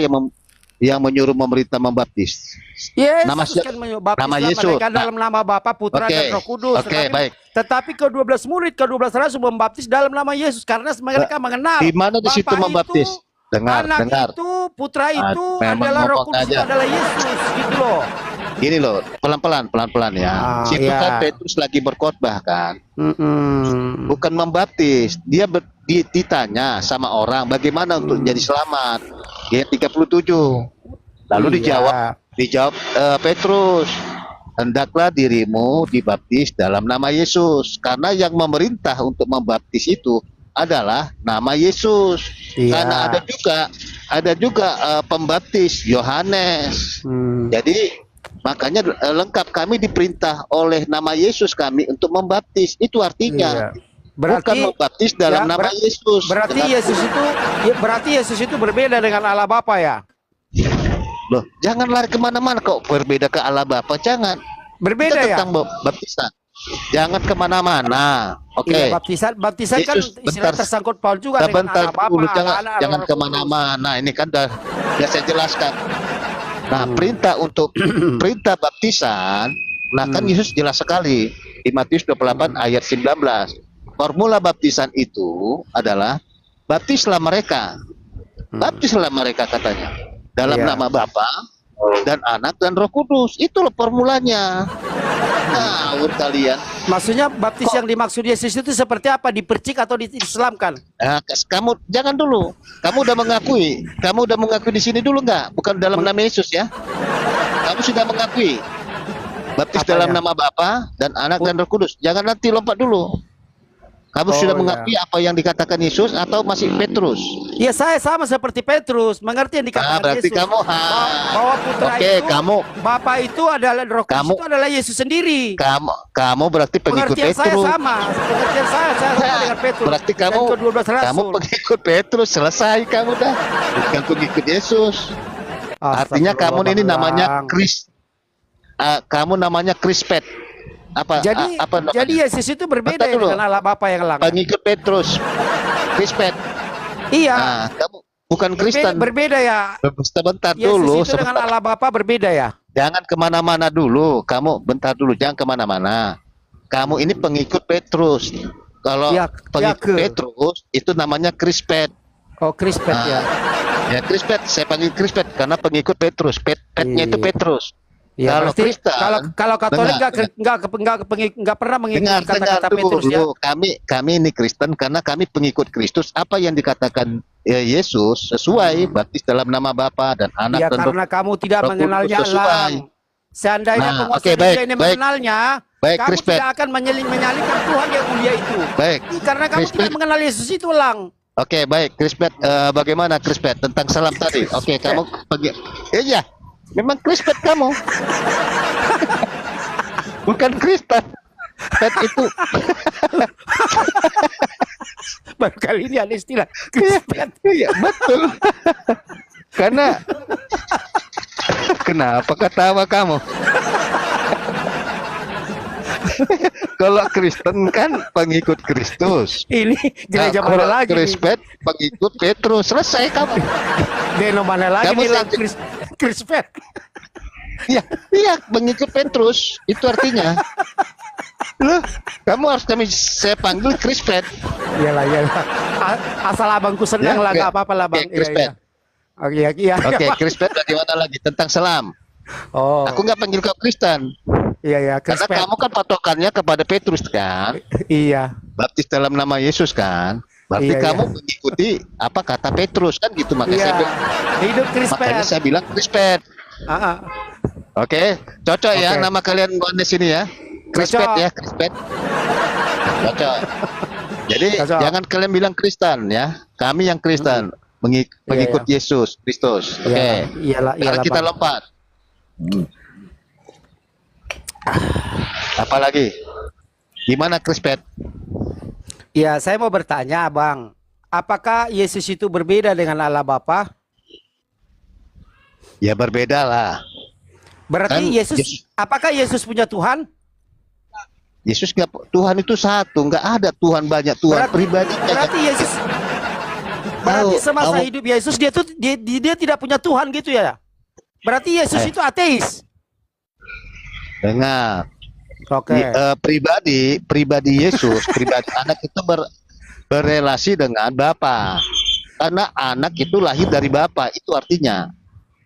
yang menyuruh memerintah membaptis? Yesus Nama kan membaptis nama Yesus. mereka dalam nama Bapa, Putra Oke, dan Roh Kudus. oke, baik. Tetapi ke-12 murid, ke-12 rasul membaptis dalam nama Yesus karena mereka mengenal. Di mana di situ Bapa membaptis? itu, Dengar, Anak dengar. itu, Putra itu memang adalah Roh ngomong Kudus itu aja. adalah Yesus, gitu loh. Gini loh, pelan-pelan ya. Situ iya. kan Petrus lagi berkhotbah kan. Bukan membaptis. Dia ditanya sama orang bagaimana untuk jadi selamat. Ayat 37. Lalu Iya. dijawab Petrus, hendaklah dirimu dibaptis dalam nama Yesus, karena yang memerintah untuk membaptis itu adalah nama Yesus. Iya. Karena ada juga pembaptis Yohanes. Jadi makanya lengkap, kami diperintah oleh nama Yesus kami untuk membaptis. Itu artinya. Iya. Berarti- bukan membaptis dalam Ya, nama Yesus. Berarti Yesus itu berbeda dengan Allah Bapa ya? Loh, jangan lari kemana-mana kok berbeda ke Allah Bapa, jangan. Berbeda Kita ya? tentang baptisan. Jangan kemana-mana. Oke. Iya, baptisan kan Yesus, istilah bentar. tersangkut Paul juga dengan Bentar Allah Bapa, dulu, jangan anak-anak, jangan Roh Kudus. kemana-mana. Ini kan udah saya jelaskan. Nah, perintah untuk perintah baptisan, nah kan Yesus jelas sekali di Matius 28 ayat 19. Formula baptisan itu adalah baptislah mereka. Baptislah mereka katanya dalam Iya. nama Bapa dan Anak dan Roh Kudus. Itu loh formulanya. Ngawur kalian. Maksudnya baptis yang dimaksud Yesus itu seperti apa? Dipercik atau diislamkan? Nah, kamu jangan dulu. Kamu udah mengakui di sini dulu nggak? Bukan dalam nama Yesus ya. Kamu sudah mengakui baptis Apa dalam ya? nama Bapa dan Anak dan Roh Kudus. Jangan nanti lompat dulu. Kamu sudah iya. mengakui apa yang dikatakan Yesus atau masih Petrus? Ya saya sama seperti Petrus, mengerti yang dikatakan Berarti Yesus. kamu Bahwa Putra Oke, itu, Bapa itu adalah Roh Kudus itu adalah Yesus sendiri. kamu berarti pengikut Pengertian saya Petrus. sama. Pengertian saya sama dengan Petrus. Berarti Dan ke-12 rasul. kamu pengikut Petrus, selesai kamu dah. Bukan pengikut Yesus. Artinya kamu ini namanya kamu namanya Krispet. Apa namanya? Jadi Yesus itu berbeda Bentar dulu. dengan Allah Bapa yang langit. Pengikut Petrus, Krispet. Iya. Nah, kamu bukan Kristen. Berbeda ya. Sebentar Yesus dulu. itu dengan Allah Bapa berbeda ya. Jangan kemana-mana dulu. Kamu bentar dulu, jangan kemana-mana. Kamu ini pengikut Petrus. Kalau pengikut Petrus itu namanya Krispet. Oh, Krispet ya. Ya Krispet, saya panggil Krispet karena pengikut Petrus. Petnya itu Petrus. Ya, Kalau berarti Kristen, kalau Katolik nggak pernah mengikuti kata-kata Petrus ya. Kami ini Kristen karena kami pengikut Kristus. Apa yang dikatakan Yesus sesuai, baptis dalam nama Bapa dan Anak Ya dan karena kamu tidak Roh Kudus mengenalnya sesuai. Elang. Seandainya Nah, penguasa oke, dunia baik, ini baik. mengenalnya, Baik, kamu Krispet. tidak akan menyalihkan Tuhan yang mulia itu. Baik, Karena kamu Krispet. tidak mengenal Yesus itu, Elang. Oke, baik, Krispet. Bagaimana Krispet tentang salam tadi? Oke, kamu pergi. Iya, memang Krispet kamu. Bukan Kristen. Pet itu. Baru kali ini ada istilah Krispet. Iya, betul. Karena kenapa ketawa kamu? Kalau Kristen kan pengikut Kristus. Ini gereja Kalau mana lagi nih? Krispet pengikut Petrus. Selesai kamu. Deno mana lagi Kamu nih lang saja- Krispet? Iya, iya, pengikut Petrus. Itu artinya. Loh, kamu harus saya panggil Krispet. Iyalah, iyalah. Asal abangku senang Ya, lah, oke. nggak apa-apa lah bang. Oke, Krispet. Oke, iya. Oke, Krispet bagaimana lagi tentang selam? Oh, Aku nggak panggil kau Kristen. iya, Karena Krispet. kamu kan patokannya kepada Petrus kan? Iya, Baptis dalam nama Yesus kan? Berarti Iya, kamu mengikuti apa kata Petrus kan gitu, makanya saya iya. bilang, Hidup Krispet. Krispet. Ah, ah. Oke, cocok ya Oke. nama kalian di sini ya. Krispet Cocok. ya, Krispet. Cocok. Jadi Cocok. jangan kalian bilang Kristen ya. Kami yang Kristen, pengikut Yesus Kristus. Oke. Iyalah, Sekarang kita Bang. lompat. Apalagi? Gimana Krispet? Iya, saya mau bertanya, Bang. Apakah Yesus itu berbeda dengan Allah Bapa? Ya berbeda lah. Berarti Kan Yesus, apakah Yesus punya Tuhan? Yesus nggak, Tuhan itu satu, nggak ada Tuhan banyak, Tuhan pribadi. Berarti Yesus, berarti semasa kamu- hidup Yesus dia tidak punya Tuhan gitu ya? Berarti Yesus itu ateis. Dengar. Oke. Pribadi Yesus, pribadi anak itu berrelasi dengan Bapa. Karena anak itu lahir dari Bapa, itu artinya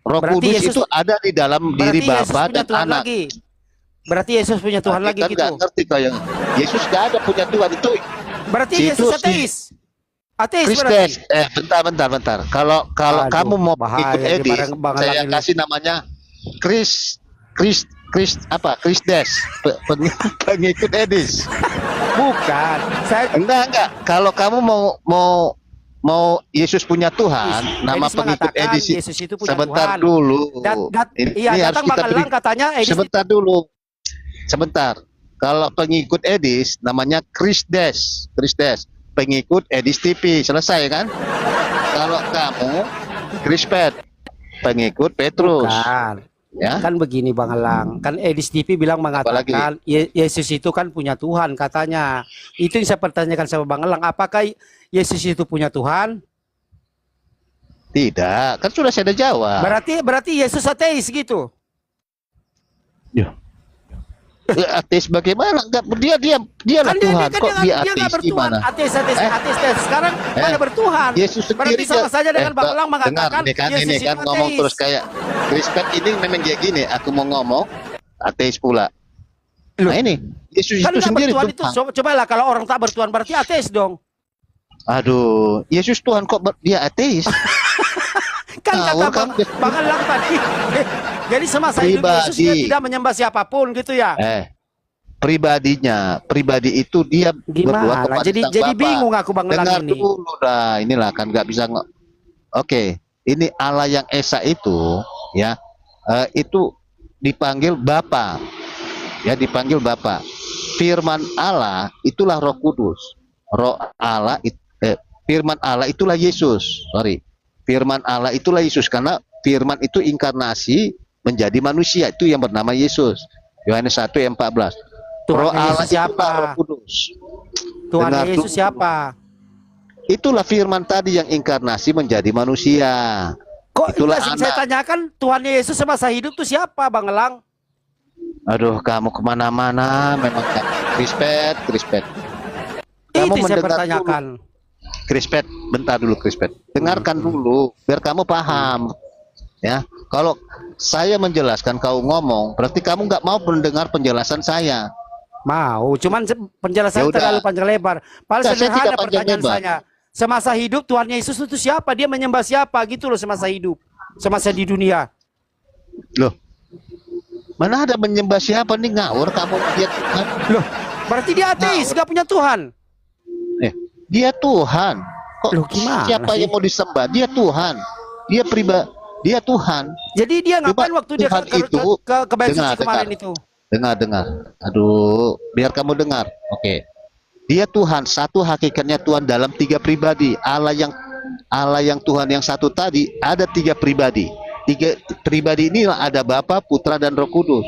Roh Berarti Kudus Yesus- itu ada di dalam diri Berarti Yesus Bapa punya dan Tuhan anak. lagi. Berarti Yesus punya Tuhan lagi Kita gitu. nggak ngerti kayak Yesus nggak ada punya Tuhan itu. Berarti Itu Yesus si- ateis. Ateis Kristus. berarti. Bentar. Kalau Aduh, kamu mau bahaya ikut nih, Edis, Bang saya Elang ini. kasih namanya Krisdes, pengikut Edis. Bukan. Saya Enggak. Kalau kamu mau Yesus punya Tuhan, nama Edis pengikut mengatakan Edis. Yesus itu punya Sebentar Tuhan. dulu. Iya, datang Bang Elang katanya Edis. Sebentar dulu. Sebentar. Kalau pengikut Edis namanya Krisdes, pengikut Edis TV. Selesai kan? Kalau kamu Krispet, pengikut Petrus. Bukan. Ya. Kan begini Bang Elang, kan Edis TV bilang mengatakan Yesus itu kan punya Tuhan katanya. Itu yang saya pertanyakan sama Bang Elang, apakah Yesus itu punya Tuhan? Tidak, kan sudah saya jawab. Berarti Yesus ateis gitu. Ateis bagaimana? Enggak, dia lah Tuhan. Kok dia nggak ateis bertuhan. gimana? Ateis. Sekarang mana bertuhan? Yesus Berarti sendiri sama saja dengan Bang Elang dengar, mengatakan ini Yesus kan itu ngomong ateis. terus kayak Krispet ini memang kayak gini. Aku mau ngomong ateis pula. Nah ini Yesus Kan itu nggak sendiri bertuhan itu. Tuhan. Cobalah kalau orang tak bertuhan berarti ateis dong. Aduh, Yesus Tuhan kok dia ateis? Kan Ngawur kata kamu. Bang Elang tadi. Jadi semasa hidup Yesus dia Pribadi. tidak menyembah siapapun gitu ya. Pribadi itu dia berdoa Gimana? kepada Jadi Sang Bapa. bingung aku Bang Elang Dengar ini. dulu dah, inilah kan nggak bisa Oke, ini Allah yang Esa itu ya, itu dipanggil Bapa. Ya, dipanggil Bapa. Firman Allah itulah Roh Kudus. Roh Allah firman Allah itulah Yesus. Sorry. Firman Allah itulah Yesus karena firman itu inkarnasi menjadi manusia, itu yang bernama Yesus. Yohanes 1 ayat 14. Tuhan Roh Yesus Allah siapa? itulah Roh Kudus. Tuhan Dengar Yesus dulu. siapa? Itulah firman tadi yang inkarnasi menjadi manusia. Kok Itulah yang saya anak. tanyakan Tuhan Yesus semasa hidup tuh siapa Bang Elang? Aduh, kamu kemana-mana memang Krispet. Itu yang saya mendengar pertanyakan. Krispet, bentar dulu Krispet. Dengarkan dulu biar kamu paham. Ya, kalau saya menjelaskan kau ngomong, berarti kamu nggak mau mendengar penjelasan saya. Mau, cuman penjelasan Ya udah. terlalu panjang lebar. Paling Saya sederhana tidak panjang pertanyaan lebar. saya. Semasa hidup Tuhan Yesus itu siapa? Dia menyembah siapa gitu loh semasa hidup. Semasa di dunia. Loh, mana ada menyembah siapa nih, ngawur kamu dia Tuhan. Loh, berarti dia ateis, nggak punya Tuhan. Dia Tuhan. Kok Loh, gimana siapa sih? yang mau disembah? Dia Tuhan. Dia Tuhan. Jadi dia ngapain Coba waktu dia Tuhan itu- ke Bait dengar, Suci kemarin dengar. itu? Dengar. Aduh, biar kamu dengar. Oke. Dia Tuhan, satu hakikatnya Tuhan dalam tiga pribadi. Allah yang Tuhan yang satu tadi ada tiga pribadi. Tiga pribadi inilah ada Bapa, Putra dan Roh Kudus.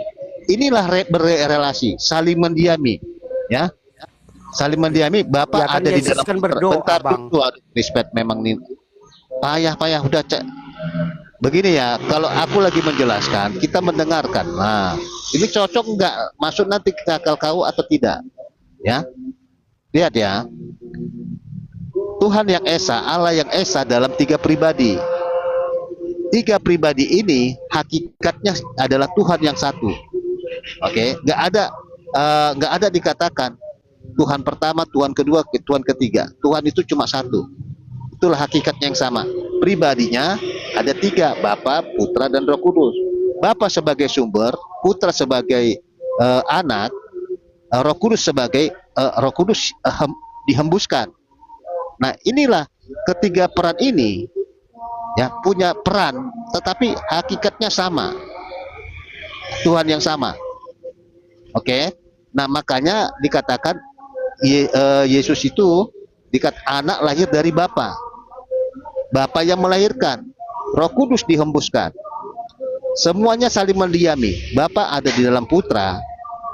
Inilah berrelasi, saling mendiami. Ya, saling mendiami. Bapa Ya kan ada di Yesus dalam kan Putra. berdoa, Bentar Bang. dulu, aduh, respect memang nih. Payah udah cek. Begini ya, kalau aku lagi menjelaskan, kita mendengarkan. Nah, ini cocok nggak masuk nanti ke akal kau atau tidak? Ya, lihat ya. Tuhan yang Esa, Allah yang Esa dalam 3 pribadi. 3 pribadi ini hakikatnya adalah Tuhan yang satu. Oke, nggak ada dikatakan Tuhan pertama, Tuhan kedua, Tuhan ketiga. Tuhan itu cuma satu. Itulah hakikatnya yang sama. Pribadinya ada 3, Bapa, Putra, dan Roh Kudus. Bapa sebagai sumber, Putra sebagai anak, Roh Kudus sebagai dihembuskan. Nah, inilah ketiga peran ini ya punya peran, tetapi hakikatnya sama. Tuhan yang sama. Oke. Nah, makanya dikatakan Yesus itu anak lahir dari Bapa. Bapa yang melahirkan, Roh Kudus dihembuskan. Semuanya saling mendiami. Bapa ada di dalam Putra,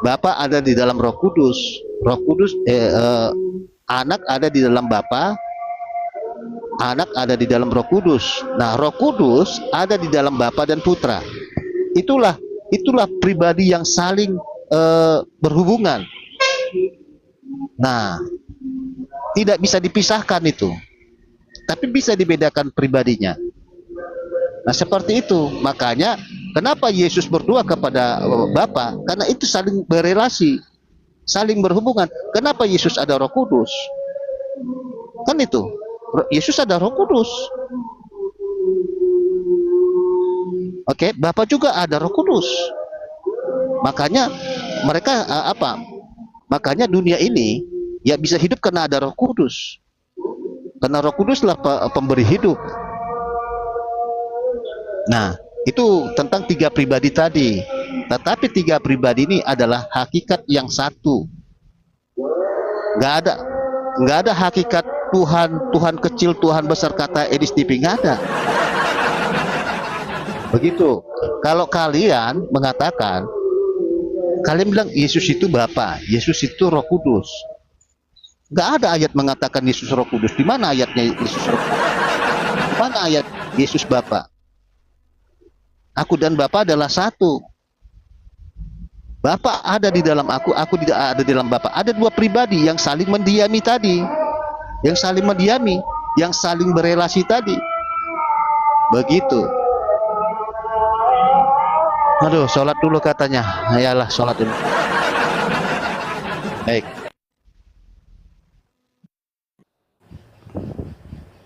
Bapa ada di dalam Roh Kudus. Anak ada di dalam Bapa, anak ada di dalam Roh Kudus. Nah, Roh Kudus ada di dalam Bapa dan Putra. Itulah pribadi yang saling berhubungan. Nah, tidak bisa dipisahkan itu, tapi bisa dibedakan pribadinya. Nah, seperti itu. Makanya kenapa Yesus berdoa kepada Bapa? Karena itu saling berelasi, saling berhubungan. Kenapa Yesus ada Roh Kudus? Kan itu, Yesus ada Roh Kudus. Oke, Bapa juga ada Roh Kudus. Makanya mereka Makanya dunia ini ya bisa hidup karena ada Roh Kudus. Karena Roh Kuduslah pemberi hidup. Nah, itu tentang 3 pribadi tadi. Tetapi 3 pribadi ini adalah hakikat yang satu. Nggak ada hakikat Tuhan kecil, Tuhan besar, kata Edis Tipi, nggak ada. Begitu. Kalau kalian mengatakan, kalian bilang Yesus itu Bapa, Yesus itu Roh Kudus. Nggak ada ayat mengatakan Yesus Roh Kudus. Di mana ayatnya Yesus Roh Kudus? Di mana ayat Yesus Bapa? Aku dan Bapa adalah satu. Bapa ada di dalam aku tidak ada di dalam Bapa. Ada 2 pribadi yang saling mendiami tadi. Yang saling mendiami, yang saling berelasi tadi. Begitu. Aduh, sholat dulu katanya. Ayalah, sholat dulu. Baik.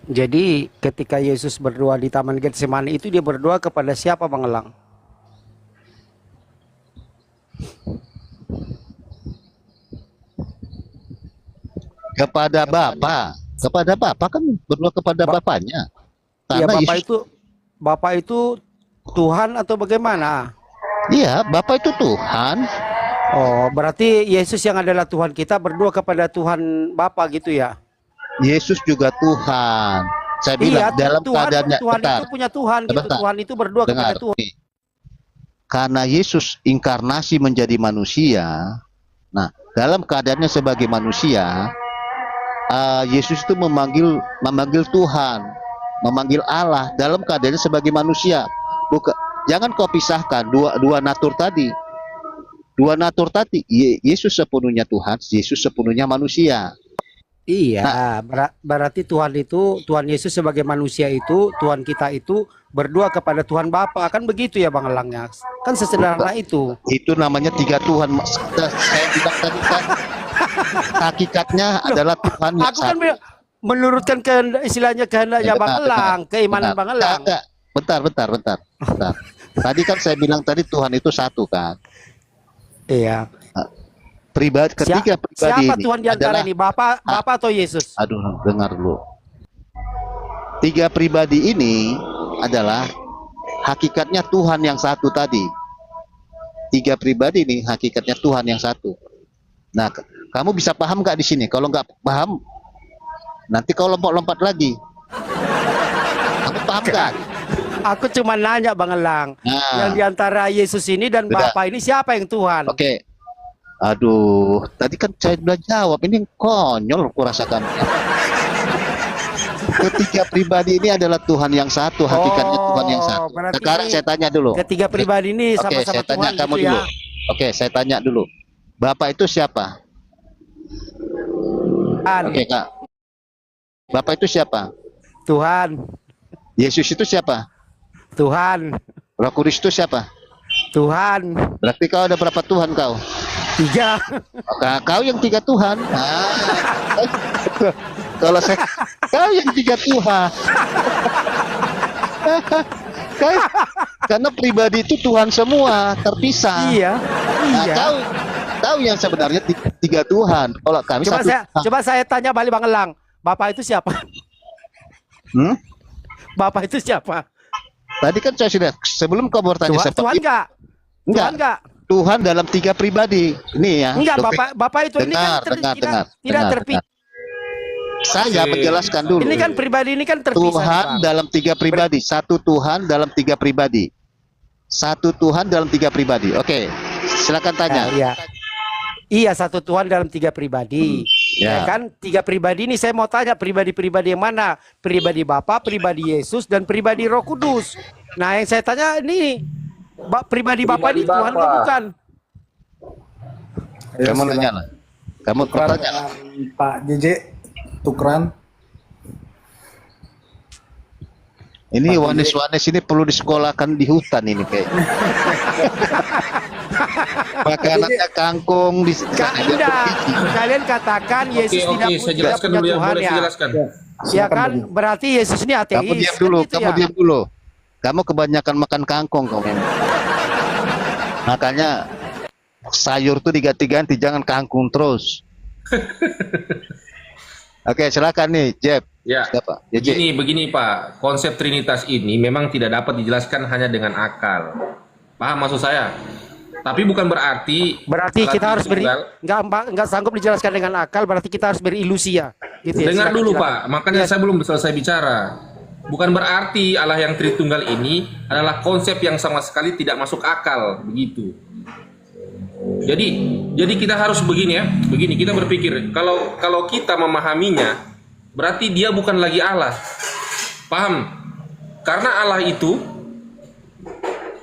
Jadi ketika Yesus berdoa di Taman Getsemani itu dia berdoa kepada siapa, Bang Elang? Kepada Bapa. Kepada Bapa kan berdoa kepada Bapaknya. Iya, Karena Bapak itu Tuhan atau bagaimana? Iya, Bapa itu Tuhan. Oh, berarti Yesus yang adalah Tuhan kita berdoa kepada Tuhan Bapa gitu ya? Yesus juga Tuhan. Saya bilang dalam keadaannya. Tuhan itu punya Tuhan gitu. Tuhan itu berdoa kepada Tuhan. Karena Yesus inkarnasi menjadi manusia. Nah, dalam keadaannya sebagai manusia, Yesus itu memanggil Tuhan, memanggil Allah dalam keadaannya sebagai manusia. Jangan kau pisahkan dua natur tadi. Dua natur tadi, Yesus sepenuhnya Tuhan, Yesus sepenuhnya manusia. Iya, berarti Tuhan Yesus sebagai manusia itu, Tuhan kita itu berdoa kepada Tuhan Bapa, kan begitu ya Bang Elangnya? Kan sesederhana itu. Itu namanya 3 Tuhan. Saya bilang tadi kan hakikatnya adalah Tuhan yang aku kan menurutkan istilahnya kehendaknya Bang Elang, keimanan Bang Elang. Bentar. Tadi kan saya bilang tadi Tuhan itu satu kan. Iya. Ketiga pribadi siapa ini Tuhan di antara ini? Bapak atau Yesus? Aduh, dengar dulu. 3 pribadi ini adalah hakikatnya Tuhan yang satu tadi. 3 pribadi ini hakikatnya Tuhan yang satu. Nah, kamu bisa paham nggak di sini? Kalau nggak paham, nanti kau lompat-lompat lagi. Kamu paham nggak? Aku cuma nanya Bang Elang, yang di antara Yesus ini dan Bapa ini siapa yang Tuhan? Oke. Aduh, tadi kan saya sudah jawab. Ini konyol kurasakan. Ketiga pribadi ini adalah Tuhan yang satu, hakikatnya Tuhan yang satu. berarti Sekarang ini saya tanya dulu. Ketiga pribadi ini Oke, sama-sama saya tanya Tuhan kamu gitu dulu. ya. Oke, saya tanya dulu. Bapak itu siapa? Tuhan. Oke, Kak. Bapak itu siapa? Tuhan. Yesus itu siapa? Tuhan. Roh Kudus itu siapa? Tuhan. Berarti kau ada berapa Tuhan kau? 3. Kau yang 3 Tuhan. Kalau saya, kau yang 3 Tuhan. Karena pribadi itu Tuhan semua, terpisah. Iya. Nah, Iya. kau yang sebenarnya 3 Tuhan. Kalau kami satu. Coba saya tanya balik Bang Elang. Bapak itu siapa? Bapak itu siapa? Tadi kan saya sudah sebelum kau bertanya Tuhan, Tuhan enggak? Tuhan enggak? Tuhan dalam 3 pribadi. Ini ya. Enggak, Dr. Bapak itu ini kan tidak terpisah. Saya menjelaskan dulu. Ini kan pribadi ini kan terpisah. Tuhan Bang. dalam 3 pribadi. Satu Tuhan dalam 3 pribadi. Satu Tuhan dalam 3 pribadi. Oke, silakan tanya. Iya. Iya, satu Tuhan dalam 3 pribadi. Ya. Ya kan 3 pribadi ini saya mau tanya pribadi-pribadi yang mana? Pribadi Bapa, pribadi Yesus, dan pribadi Roh Kudus. Nah, yang saya tanya ini pribadi Bapa ini Tuhan atau bukan? Kamu nanya lah. Kamu bertanya lah. Pak JJ tukeran. Ini wanis-wanis ini perlu disekolahkan di hutan ini kayaknya. Makanannya kangkung di Enggak. Kalian katakan Yesus tidak punya Tuhan ya. Ya kan berarti Yesus ini ateis. Kamu diam dulu, kan gitu kamu ya? diam dulu. Kamu kebanyakan makan kangkung kamu. Makanya sayur tuh diganti-ganti, jangan kangkung terus. Oke, silakan nih, Jeb. Ya, Siapa? JJ. begini Pak, konsep Trinitas ini memang tidak dapat dijelaskan hanya dengan akal. Paham maksud saya? Tapi bukan berarti kita harus enggak sanggup dijelaskan dengan akal, berarti kita harus berilusi ya. Gitu ya. Dengar dulu silakan. Pak, makanya saya belum selesai bicara. Bukan berarti Allah yang Tritunggal ini adalah konsep yang sama sekali tidak masuk akal, begitu. Jadi kita harus begini ya, begini kita berpikir kalau kita memahaminya, berarti dia bukan lagi Allah. Paham? Karena Allah itu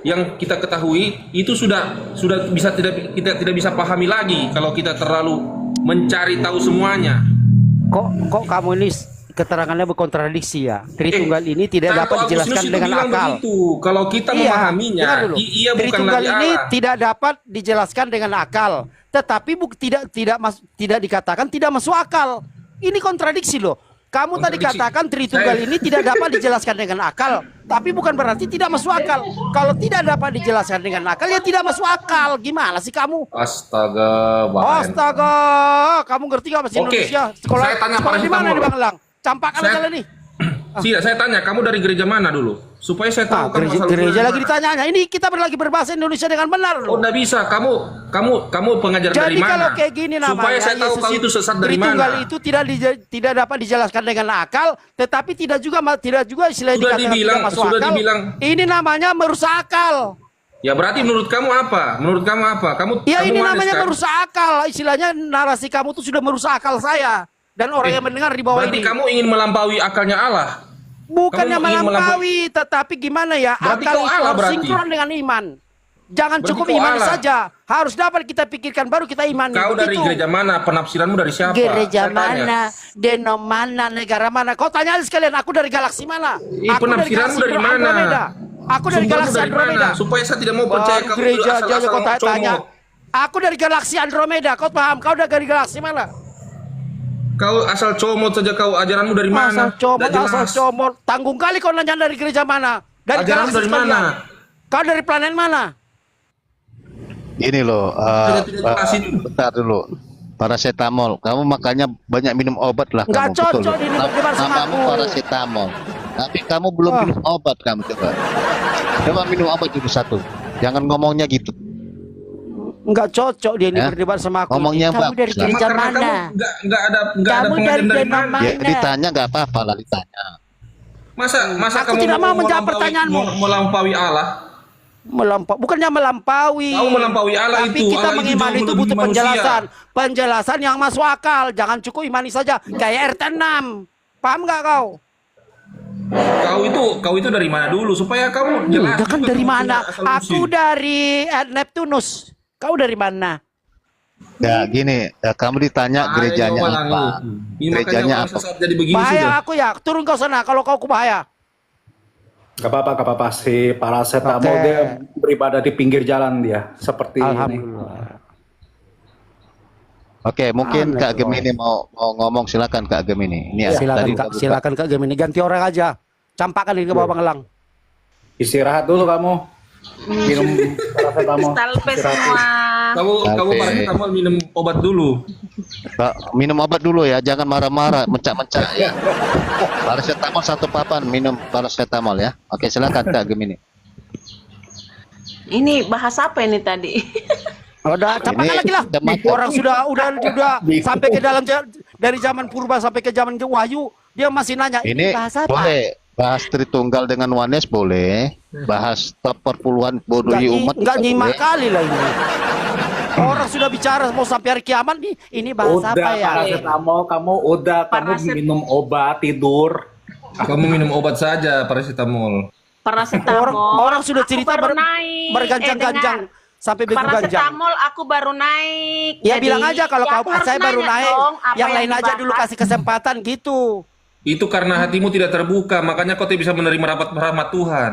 yang kita ketahui itu sudah bisa kita tidak bisa pahami lagi kalau kita terlalu mencari tahu semuanya. Kok kamu ini keterangannya berkontradiksi ya? Tritunggal ini tidak dapat dijelaskan dengan akal. Begitu. Kalau kita memahaminya, ia bukan Tritunggal lagi ini Allah. tidak dapat dijelaskan dengan akal, tetapi tidak dikatakan tidak masuk akal. Ini kontradiksi loh. Kamu tadi katakan Tritunggal ini tidak dapat dijelaskan dengan akal, tapi bukan berarti tidak masuk akal. Kalau tidak dapat dijelaskan dengan akal, ya tidak masuk akal. Gimana sih kamu? Astaga, bahaya. Astaga, kamu ngerti gak bahasa Indonesia? Sekolah, saya tanya sekolah di mana paracetamol. nih Bang Elang? Campak kalian nih. Tidak, saya tanya, kamu dari gereja mana dulu? Supaya saya tahu kan gereja lagi ditanyanya. Ini kita lagi berbahasa Indonesia dengan benar loh. Oh, enggak bisa. Kamu pengajar dari Jadi mana? kalau kayak gini namanya, supaya saya tahu kalau itu sesat dari Tritunggal mana. itu tidak dapat dijelaskan dengan akal, tetapi tidak juga istilahnya Sudah dikatakan dibilang, tidak masuk sudah akal. dibilang. Ini namanya merusak akal. Ya berarti menurut kamu apa? Menurut kamu apa? Ya kamu ini wanis, namanya kan? merusak akal. Istilahnya narasi kamu tuh sudah merusak akal saya dan orang yang mendengar di bawah Berarti ini. kamu ingin melampaui akalnya Allah. Bukannya Kamu ingin melampaui, tetapi gimana ya? Berarti Akal kau itu Allah harus berarti. sinkron dengan iman. Jangan Berarti cukup kau iman Allah. saja, harus dapat kita pikirkan baru kita imani. Kau dari Begitu. gereja mana? Penafsiranmu dari siapa? Gereja Saya tanya. mana, denom mana, negara mana? Kau tanya aja sekalian, aku dari galaksi mana? Aku penafsiranmu dari mana? Andromeda. Aku dari Sumbermu galaksi dari Andromeda. mana? Supaya saya tidak mau percaya Baru kamu gereja asal-asal aja kau comot. tanya. Aku dari galaksi Andromeda. Kau paham? Kau dari galaksi mana? Kau asal comot saja, kau ajaranmu dari mana? Asal comot, Nggak jelas. asal comot. Tanggung kali kau nanya dari gereja mana? Dari Ajaranmu galaksi dari sekalian. mana? Kau dari planet mana? Ini loh, bentar dulu. Paracetamol, kamu makanya banyak minum obat lah. Nggak kamu, betul. cocok di depan sama Namamu aku. paracetamol. Tapi kamu belum minum obat kamu coba. Coba minum obat dulu satu. Jangan ngomongnya gitu. Nggak cocok dia ini Ya? berdebat sama aku. Ngomongnya Kamu bagus dari lah. gereja Karena mana? kamu nggak ada Kamu pengajaran dari dari gereja mana? Ya, mana? ditanya nggak apa-apa lah ditanya. Masa Aku kamu tidak mau menjawab melampaui- pertanyaanmu. melampaui Allah? Bukannya melampaui. Kau melampaui Allah tapi itu. kita Allah itu mengimani jauh itu melebihi butuh manusia. penjelasan yang masuk akal. Jangan cukup imani saja kayak RT6. Paham nggak kau? Kau itu dari mana dulu supaya kamu jelas. Udah kan juga dari kamu mana? punya asal Aku usul. dari Neptunus. Kau dari mana? Ya gini, kamu ditanya gerejanya apa? Gerejanya apa? Jadi begini Bahaya sudah. aku ya. Turun kau sana kalau kau bahaya. Gak apa-apa si paracetamol Oke. dia beribadah di pinggir jalan dia seperti ini. Alhamdulillah. Oke, mungkin Aneh, Kak Gemini mau ngomong, silakan Kak Gemini. Ini ya, Silakan tadi Kak, udah buka. silakan Kak Gemini. Ganti orang aja. Campakkan ini ke bawah Bang Elang. Istirahat dulu kamu. Minum paracetamol. Salpe Istirahat. semua. Kamu paracetamol minum obat dulu. Minum obat dulu ya, jangan marah-marah, mencak-mencak ya. Paracetamol 1 papan, minum paracetamol ya. Oke, silakan Kak Gemini. Ini bahasa apa ini tadi? Udah campakkan lagi lah. Orang sudah sampai ke dalam dari zaman purba sampai ke zaman Wahyu, dia masih nanya ini Ini bahasa apa? boleh bahas Tritunggal dengan Wanes boleh, bahas top perpuluhan bodohi umat Nggak juga nyimak boleh. kali lah ini. Orang sudah bicara mau sampai hari kiamat nih. Ini bahasa Udah apa ya? paracetamol kamu kamu minum obat tidur. Kamu minum obat saja paracetamol. Paracetamol. Orang sudah cerita aku baru naik. berganjang-ganjang sampai begitu ganjang. Paracetamol aku baru naik. Ya Jadi, bilang aja kalau ya kau aku harus saya baru nanya naik, dong, apa yang lain aja dibahas. dulu kasih kesempatan gitu. Itu karena hatimu tidak terbuka, makanya kau tidak bisa menerima rahmat Tuhan.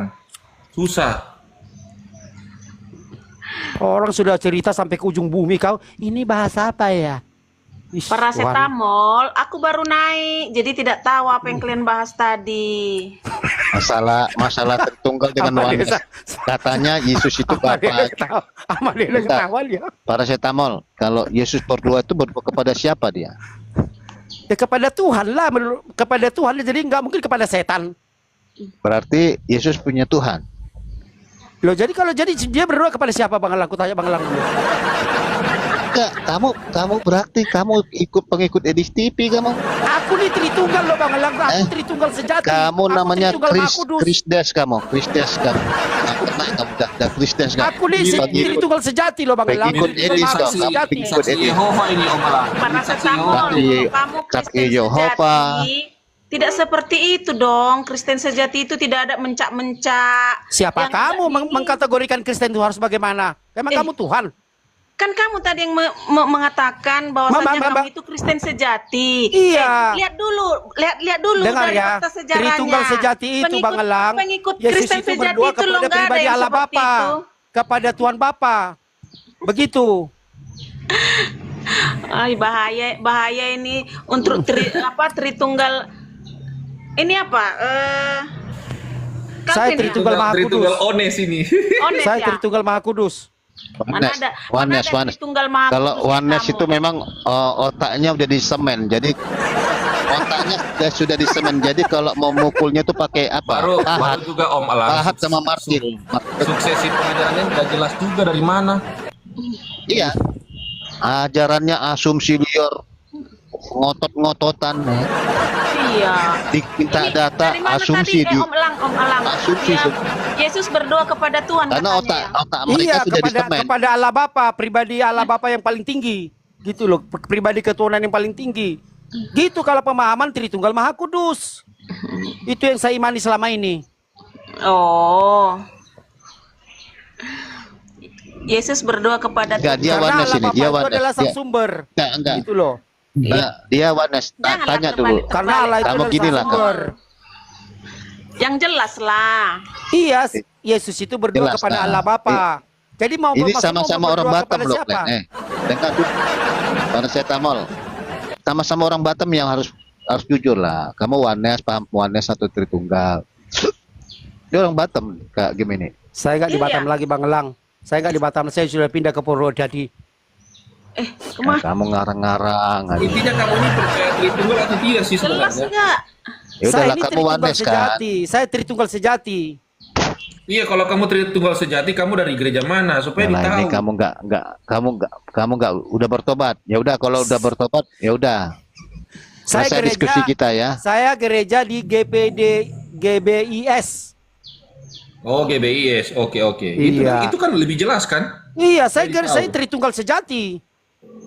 Susah. Orang sudah cerita sampai ke ujung bumi kau. Ini bahasa apa ya? Ih, Tuhan. Paracetamol, aku baru naik, jadi tidak tahu apa yang kalian bahas tadi. Masalah Tritunggal dengan Wanes. Katanya Yesus itu Bapa. Amadena ketahuan ya. Paracetamol, kalau Yesus berdoa itu berdoa kepada siapa dia? Ya kepada Tuhan lah, kepada Tuhan. Jadi nggak mungkin kepada setan. Berarti Yesus punya Tuhan. Loh jadi kalau jadi dia berdoa kepada siapa Bang Elang? Aku tanya Bang Elang dulu. Enggak, kamu berarti kamu ikut pengikut Edis TV kamu. Aku nih Tritunggal loh Bang Elang. Aku Tritunggal sejati. Kamu Aku namanya Tritunggal Maha Kudus. Krisdes kamu. Nggak pernah kamu dah Krisdes kamu. Aku nih Tritunggal sejati loh Bang Elang. Pengikut Edis Maha dong, Kudus kamu sejati. pengikut Edis. Yehova ini Om Elang. Paracetamol, kamu Saksi Kristen Yehova. sejati. Tidak seperti itu dong. Kristen sejati itu tidak ada mencak-mencak. Siapa Yang kamu enggak ini. mengkategorikan Kristen itu harus bagaimana? Emang kamu Tuhan? Kan kamu tadi yang mengatakan bahwasanya kamu itu Kristen sejati. Iya. Lihat dulu Dengar dari ya, fakta sejarahnya. Tritunggal sejati itu Bang Elang. Pengikut Yesus Kristen itu sejati berdoa itu loh, kepada nggak ada pribadi yang Allah seperti Bapa, itu. kepada Tuhan Bapa. Begitu. Ay, bahaya ini untuk Tritunggal. Ini apa? Saya Tritunggal Maha Kudus. Tritunggal Ones ini. Ones Saya ya? Tritunggal Maha Kudus. Wanes. Tritunggal Maha Kalau Kudus Wanes kamu. itu memang otaknya udah disemen, jadi otaknya sudah disemen. Jadi kalau mau mukulnya tuh pakai apa? Baru Pahat juga Om Elang. Pahat sama Martin. Suksesi pengajarannya udah jelas juga dari mana. Iya. Ajarannya asumsi liar, ngotot-ngototan. Iya. Minta data, Dari mana asumsi tadi? Om Elang. asumsi. Ya, Yesus berdoa kepada Tuhan Karena katanya. otak mereka Iya, sudah kepada disemen. kepada Allah Bapa, pribadi Allah Bapa yang paling tinggi. Gitu loh, pribadi ketuhanan yang paling tinggi. Gitu kalau pemahaman Tritunggal Maha Kudus. Itu yang saya imani selama ini. Oh. Yesus berdoa kepada Enggak, dia Karena Wanes Allah ini, Bapa dia itu Wanes. adalah sang Dia- sumber. Enggak. Gitu loh. Dia Wanes. Tanya dulu. Karena Allah itu Kamu adalah gini sang lah, sumber. Yang jelas lah. Iya, Yesus itu berdoa Jelas, kepada nah. Allah Bapa. Jadi mau Ini maksudnya sama-sama mau orang berdoa Batam kepada loh, siapa? Glenn. Dengar dulu. Paracetamol. Sama-sama orang Batam yang harus jujur lah. Kamu Wanes, paham Wanes atau Tritunggal. Dia orang Batam, Kak Gemini. Saya nggak di Iya. Batam lagi Bang Elang. Saya nggak di Batam, saya sudah pindah ke Purwodadi. Nah, kamu ngarang-ngarang aja. Intinya kamu ini percaya Tritunggal atau tidak sih Jelas sebenarnya? enggak? Ya Saya udahlah, ini kamu Tritunggal Wanes kan. sejati. Saya Tritunggal sejati. Iya, kalau kamu Tritunggal sejati, kamu dari gereja mana? Supaya Nah, ditahu. ini kamu nggak udah bertobat. Ya udah, kalau udah bertobat, ya udah. Saya Selesai diskusi kita ya. Saya gereja di GBIS. Oh, GBIS. Oke. Iya. Itu kan lebih jelas kan? Iya, saya Jadi tahu. Tritunggal sejati.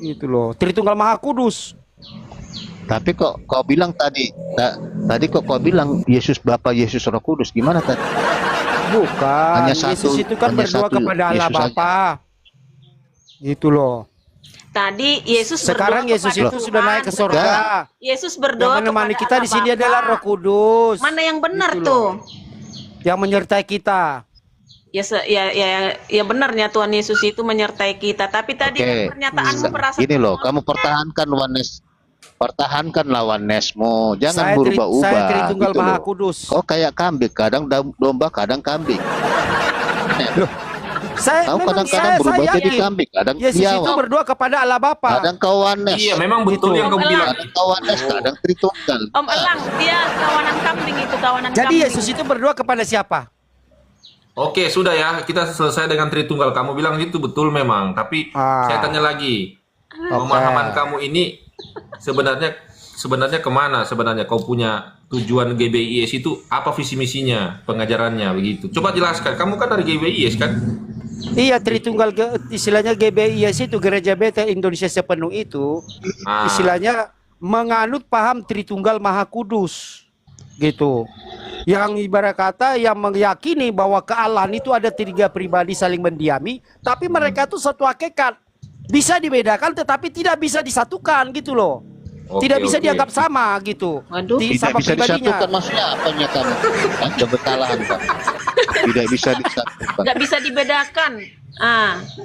Itu loh, Tritunggal Maha Kudus. Tapi kok kau bilang tadi kok kau bilang Yesus Bapa, Yesus Roh Kudus, gimana tadi? Bukan, Hanya Yesus satu- itu kan hanya berdoa satu kepada Allah Yesus saja. Bapa. Gitu loh. Tadi Yesus Sekarang berdoa Yesus kepada itu sudah Tuhan. naik ke surga. Yesus Yang berdoa menemani kepada kita di Allah sini Bapa. adalah Roh Kudus. Mana yang benar Gitu tuh? loh. Yang menyertai kita. Ya benarnya Tuhan Yesus itu menyertai kita. Tapi tadi Oke. kan pernyataanmu merasa Gini loh, kamu pertahankanlah oneness-mu, jangan Saya berubah-ubah. Tritunggal gitu Maha loh. Kudus. Kau kayak kambing, kadang domba, kadang kambing. Kau kadang-kadang berubah jadi kambing, kadang Yesus itu biawak, berdoa kepada Allah Bapa. kadang kau oneness. Iya, memang betul Gitu. yang kau bilang. Kadang kau oneness, kadang Tritunggal. Om Elang, dia kawanan kambing itu, kawanan Jadi kambing. Yesus itu berdoa kepada siapa? Oke, sudah ya. Kita selesai dengan Tritunggal. Kamu bilang itu betul memang. Tapi saya tanya lagi. Pemahaman kamu ini sebenarnya kemana sebenarnya? Kau punya tujuan GBIS itu apa visi misinya, pengajarannya begitu? Coba jelaskan. Kamu kan dari GBIS kan? Iya, Tritunggal istilahnya GBIS itu Gereja Bethel Indonesia Sepenuh itu istilahnya menganut paham Tritunggal Maha Kudus. Gitu. Yang ibarat kata yang meyakini bahwa kealahan itu ada 3 pribadi saling mendiami, tapi mereka itu satu hakikat. Bisa dibedakan tetapi tidak bisa disatukan gitu loh. Tidak bisa dianggap sama gitu. Tidak Sama bisa pribadinya. disatukan, maksudnya apanya kamu? Kebetalaan, Pak. Tidak bisa disatukan. Nggak bisa dibedakan.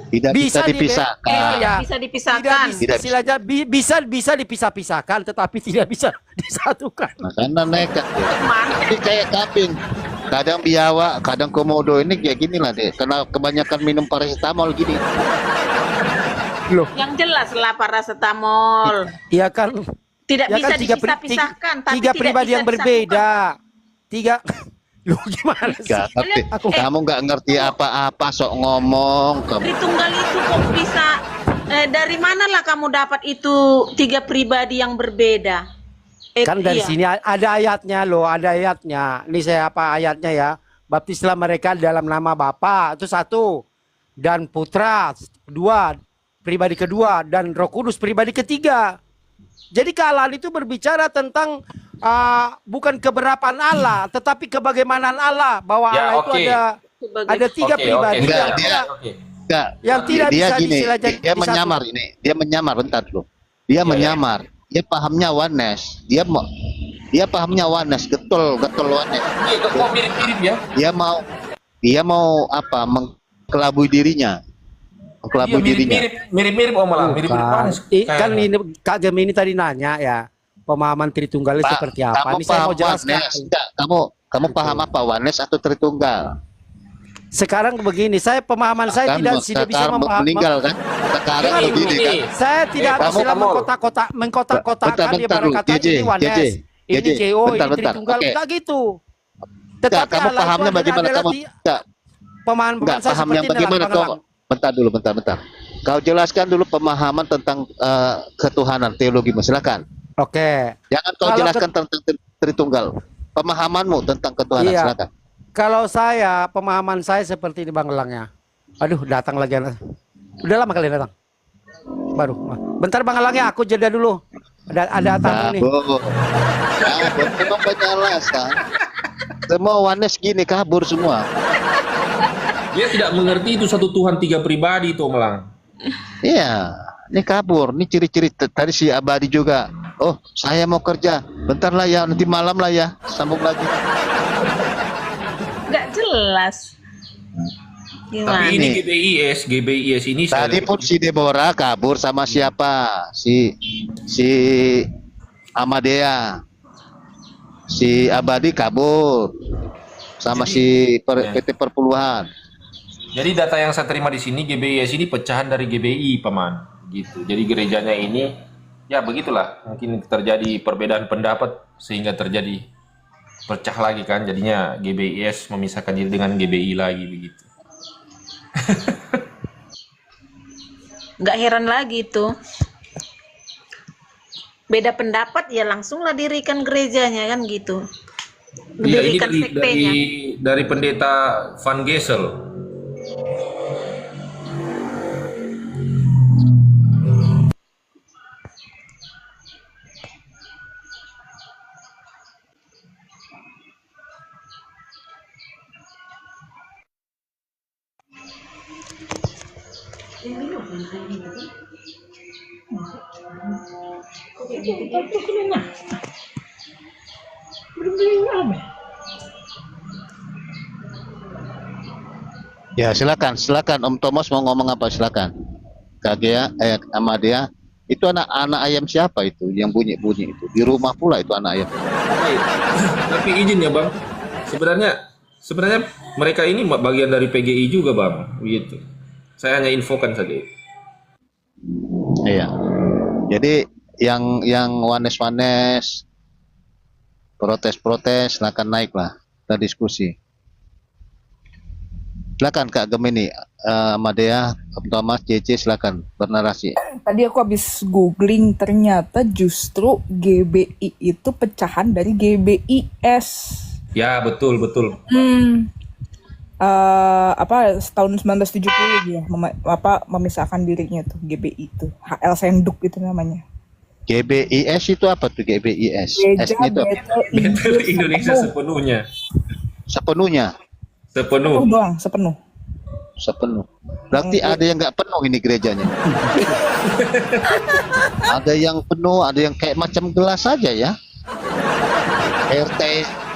Tidak bisa dipisahkan. Ya. Bisa dipisahkan. Istilahnya bisa dipisah-pisahkan tetapi tidak bisa disatukan. Makanya nekat. Ini kayak kambing. Kadang biawak, kadang komodo, ini kayak gini lah deh. Karena kebanyakan minum paracetamol gini. Loh. Yang jelas lah paracetamol. Iya kan. Tidak Ya bisa kan, dipisah-pisahkan. Tapi tiga tidak pribadi bisa yang berbeda. Loh, gimana sih? Gak ngerti. Kamu nggak ngerti apa-apa, sok ngomong. Tritunggal itu kok bisa dari manalah kamu dapat itu 3 pribadi yang berbeda? Kan dari iya. sini ada ayatnya loh, ada ayatnya. Ini saya apa ayatnya ya? Baptislah mereka dalam nama Bapa itu 1, dan Putra 2, pribadi kedua, dan Roh Kudus pribadi ketiga. Jadi kealahan itu berbicara tentang bukan keberapaan Allah, tetapi kebagaimanaan Allah, bahwa Ya, Allah itu oke. ada 3 pribadi. Yang tidak dia bisa gini, disatu. dia menyamar ini. Dia menyamar, bentar dulu. Dia menyamar. Dia pahamnya oneness. Dia pahamnya oneness, getol oneness. Iya, kok mirip-mirip ya? Dia mau apa? Mengkelabui dirinya. Mengkelabui dirinya. Mirip-mirip Om Elang, mirip-mirip banget. Kan ini Kak Gemini tadi nanya ya, pemahaman Tritunggal itu seperti apa? Ini saya mau jelaskan. Enggak, kamu paham apa, oneness atau Tritunggal? Sekarang begini, saya pemahaman saya Kan tidak bisa meninggal kan? Sekarang begini kan? Saya tidak bisa mengkotak-kotakan ibarat kata ini oneness, ini JO, ini Tritunggal, enggak gitu. Enggak, kamu pahamnya bagaimana kamu? Pemahaman saya paham yang seperti bagaimana inilah, kau? Bentar dulu. Kau jelaskan dulu pemahaman tentang ketuhanan, teologi, silakan. Oke. Jangan kau jelaskan tentang Tritunggal. Pemahamanmu tentang ketuhanan, Iya. silakan. Kalau saya, pemahaman saya seperti ini Bang Elang ya. Aduh, datang lagi. Udah lama kali datang. Baru. Bentar Bang Elang ya, aku jeda dulu. Ada tamu nih. Memang banyak alasan. Semua oneness gini kabur semua. Dia tidak mengerti itu satu Tuhan 3 pribadi itu Om Elang. Iya, ini kabur. Ini ciri-ciri tadi si Abadi juga. Oh, saya mau kerja. Bentar lah ya, nanti malam lah ya. Sambung lagi. Nggak jelas. Gimana? Tapi ini GBIS ini tadi pun si Deborah kabur sama siapa? Si Amadea. Si Abadi kabur sama PT Perpuluhan. Jadi data yang saya terima di sini GBIS ini pecahan dari GBI, Paman. Gitu. Jadi gerejanya ini ya begitulah. Mungkin terjadi perbedaan pendapat sehingga terjadi pecah lagi kan. Jadinya GBIS memisahkan diri dengan GBI lagi begitu. Nggak heran lagi tuh. Beda pendapat ya langsunglah dirikan gerejanya kan gitu. Iya, ini Mendirikan sektenya. dari pendeta Van Gesel. Ya, silakan Om Thomas mau ngomong apa, silakan. Kagea sama dia. Itu anak ayam siapa itu yang bunyi-bunyi itu? Di rumah pula itu anak ayam. Tapi izin ya Bang, sebenarnya mereka ini bagian dari PGI juga Bang, begitu. Saya hanya infokan saja. Iya. Jadi yang wanes-wanes, protes-protes, silakan naik lah, kita diskusi. Silakan Kak Gemini, Madea, Thomas, JC, silakan bernarasi. Tadi aku habis googling, ternyata justru GBI itu pecahan dari GBIS. Ya betul. Tahun 1970 dia memisahkan dirinya tuh GBI itu. HL Senduk itu namanya. GBIS itu apa tuh GBIS? Gereja S-nya itu apa? Betul Indonesia sepenuhnya. Sepenuh. Berarti ada yang nggak penuh ini gerejanya. Ada yang penuh, ada yang kayak macam gelas saja ya.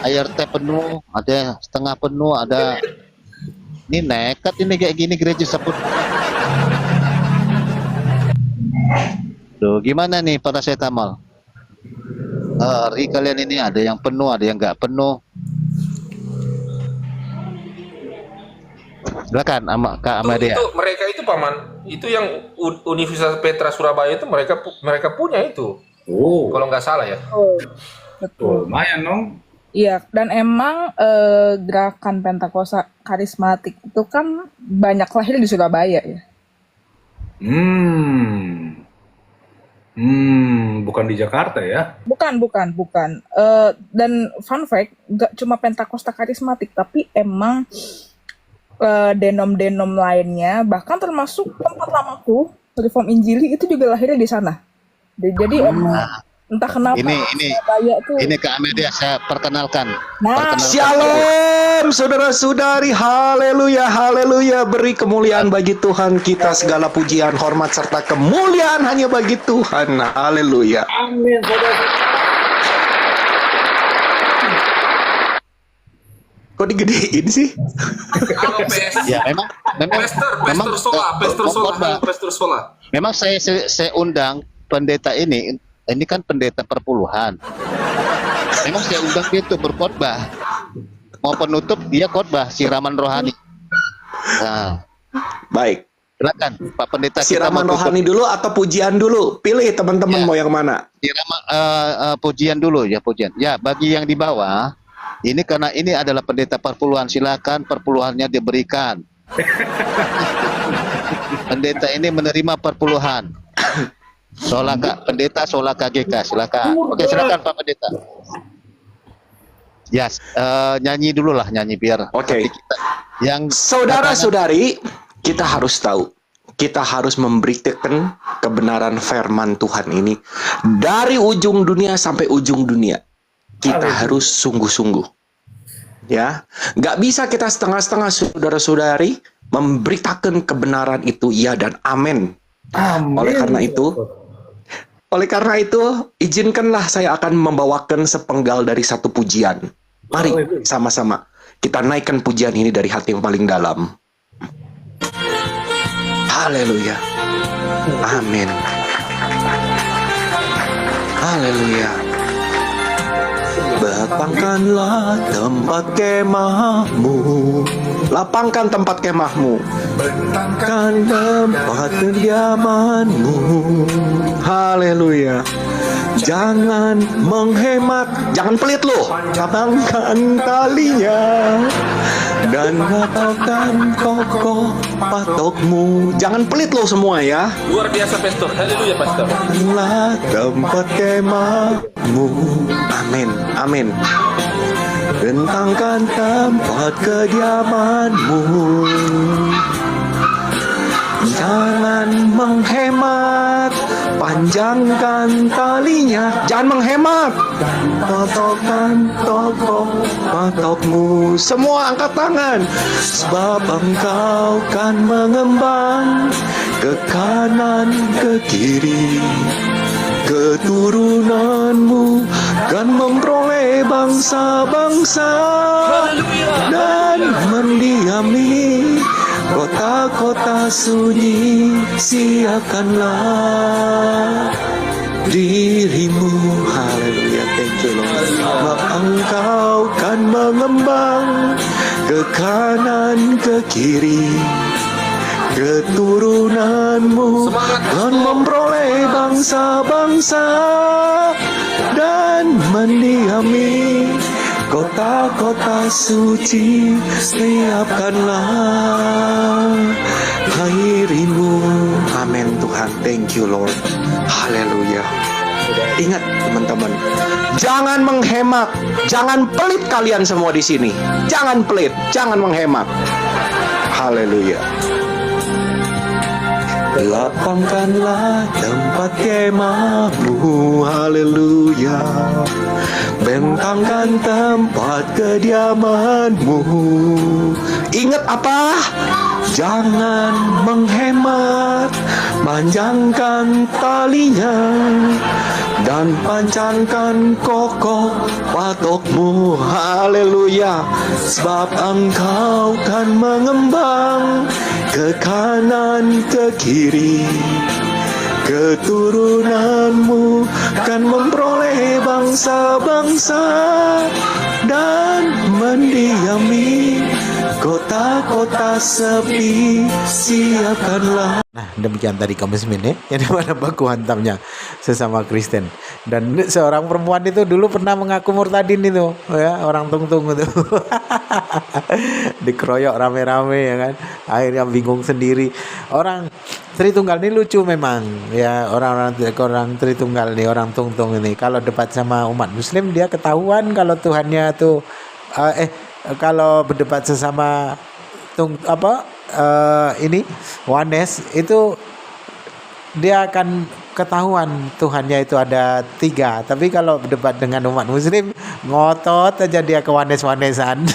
ART penuh, ada setengah penuh, ada. Ini nekat ini kayak gini gereja sepenuh. Tuh, gimana nih para setamal? Hari kalian ini ada yang penuh, ada yang nggak penuh. Silakan Kak Amadea. Itu mereka itu Paman, itu yang Universitas Petra Surabaya itu mereka punya itu. Oh. Kalau nggak salah ya. Betul. Lumayan dong. Iya, dan emang gerakan Pentakosta karismatik itu kan banyak lahir di Surabaya ya. Bukan di Jakarta ya? Bukan. Dan fun fact, gak cuma Pentakosta karismatik, tapi emang denom-denom lainnya, bahkan termasuk tempat lamaku, Reform Injili itu juga lahirnya di sana. Jadi entah kenapa ini Kak Amedia saya perkenalkan. Shalom saudara-saudari, haleluya, beri kemuliaan bagi Tuhan kita, segala pujian, hormat serta kemuliaan hanya bagi Tuhan, haleluya. Amin, saudara. Kok digedein sih? Ya memang Pastor Sola. Memang saya undang pendeta ini kan pendeta perpuluhan. Memang saya undang dia untuk berkhotbah. Mau penutup dia khotbah siraman rohani. Nah, baik. Silakan Pak Pendeta. Siraman rohani dulu atau pujian dulu? Pilih teman-teman mau yang mana? Siraman pujian dulu ya, pujian. Ya, bagi yang di bawah ini karena ini adalah pendeta perpuluhan, silakan perpuluhannya diberikan. Pendeta ini menerima perpuluhan. Pendeta Sola KGK, silakan. Oke, silakan Pak Pendeta. Ya, nyanyi dulu lah, nyanyi biar. Oke. Yang saudara-saudari, kita harus tahu, kita harus memberitakan kebenaran firman Tuhan ini dari ujung dunia sampai ujung dunia. Kita harus sungguh-sungguh, ya. Nggak bisa kita setengah-setengah, saudara-saudari, memberitakan kebenaran itu ya dan amin. Oleh karena itu, izinkanlah saya akan membawakan sepenggal dari satu pujian. Mari sama-sama kita naikkan pujian ini dari hati yang paling dalam. Haleluya. Amin. Haleluya. Lapangkanlah tempat kemahmu. Lapangkan tempat kemahmu. Bentangkan tempat kediamanmu. Haleluya. Jangan menghemat, jangan pelit loh. Lapangkan talinya dan katakan kokoh patokmu. Jangan pelit loh semua ya. Luar biasa Pastor. Haleluya Pastor. Lapangkanlah tempat kemahmu. Amin. Amin. bentangkan tempat kediamanmu. Jangan menghemat, panjangkan talinya. Jangan menghemat, potokkan patokmu. Semua angkat tangan, sebab engkau kan mengembang ke kanan ke kiri. Keturunanmu kan memperoleh bangsa-bangsa dan mendiami kota-kota sunyi. Siapkanlah dirimu. Haleluya, thank you Lord. Sebab engkau kan mengembang ke kanan ke kiri. Keturunanmu kan memperoleh bangsa-bangsa dan mendiami kota-kota suci. Siapkanlah dirimu. Amin Tuhan, thank you Lord. Haleluya. Ingat teman-teman, jangan menghemat, jangan pelit kalian semua di sini. Jangan pelit, jangan menghemat. Haleluya. Lapangkanlah tempat kemahmu, haleluya. Bentangkan tempat kediamanmu. Ingat apa? Jangan menghemat, panjangkan talinya dan pancangkan kokoh patokmu, haleluya. Sebab engkau kan mengembang ke kanan ke kiri. Keturunanmu kan memperoleh bangsa-bangsa dan mendiami kota-kota sepi. Siapkanlah. Nah, demikian tadi kaum muslimin ya, yang dimana baku hantamnya sesama Kristen. Dan seorang perempuan itu dulu pernah mengaku murtadin itu, ya, orang tungtung itu. Dikeroyok rame-rame ya kan. Akhirnya bingung sendiri. Orang Tritunggal ini lucu memang, ya, orang Tritunggal nih, orang tungtung ini. Kalau debat sama umat muslim dia ketahuan kalau Tuhannya tuh kalau berdebat sesama Wanes itu dia akan ketahuan Tuhannya itu ada 3. Tapi kalau berdebat dengan umat muslim ngotot aja dia ke Wanesan.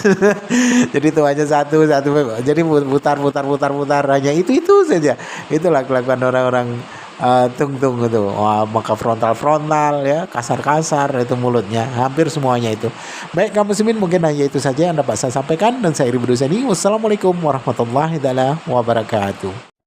Jadi Tuhannya satu. Jadi putar hanya itu saja. Itulah kelakuan orang-orang tungtung itu. Wah, maka frontal ya, kasar itu mulutnya, hampir semuanya itu. Baik kaum muslimin, mungkin hanya itu saja yang dapat saya sampaikan, dan saya Iri Berdosani. Wassalamualaikum warahmatullahi wabarakatuh.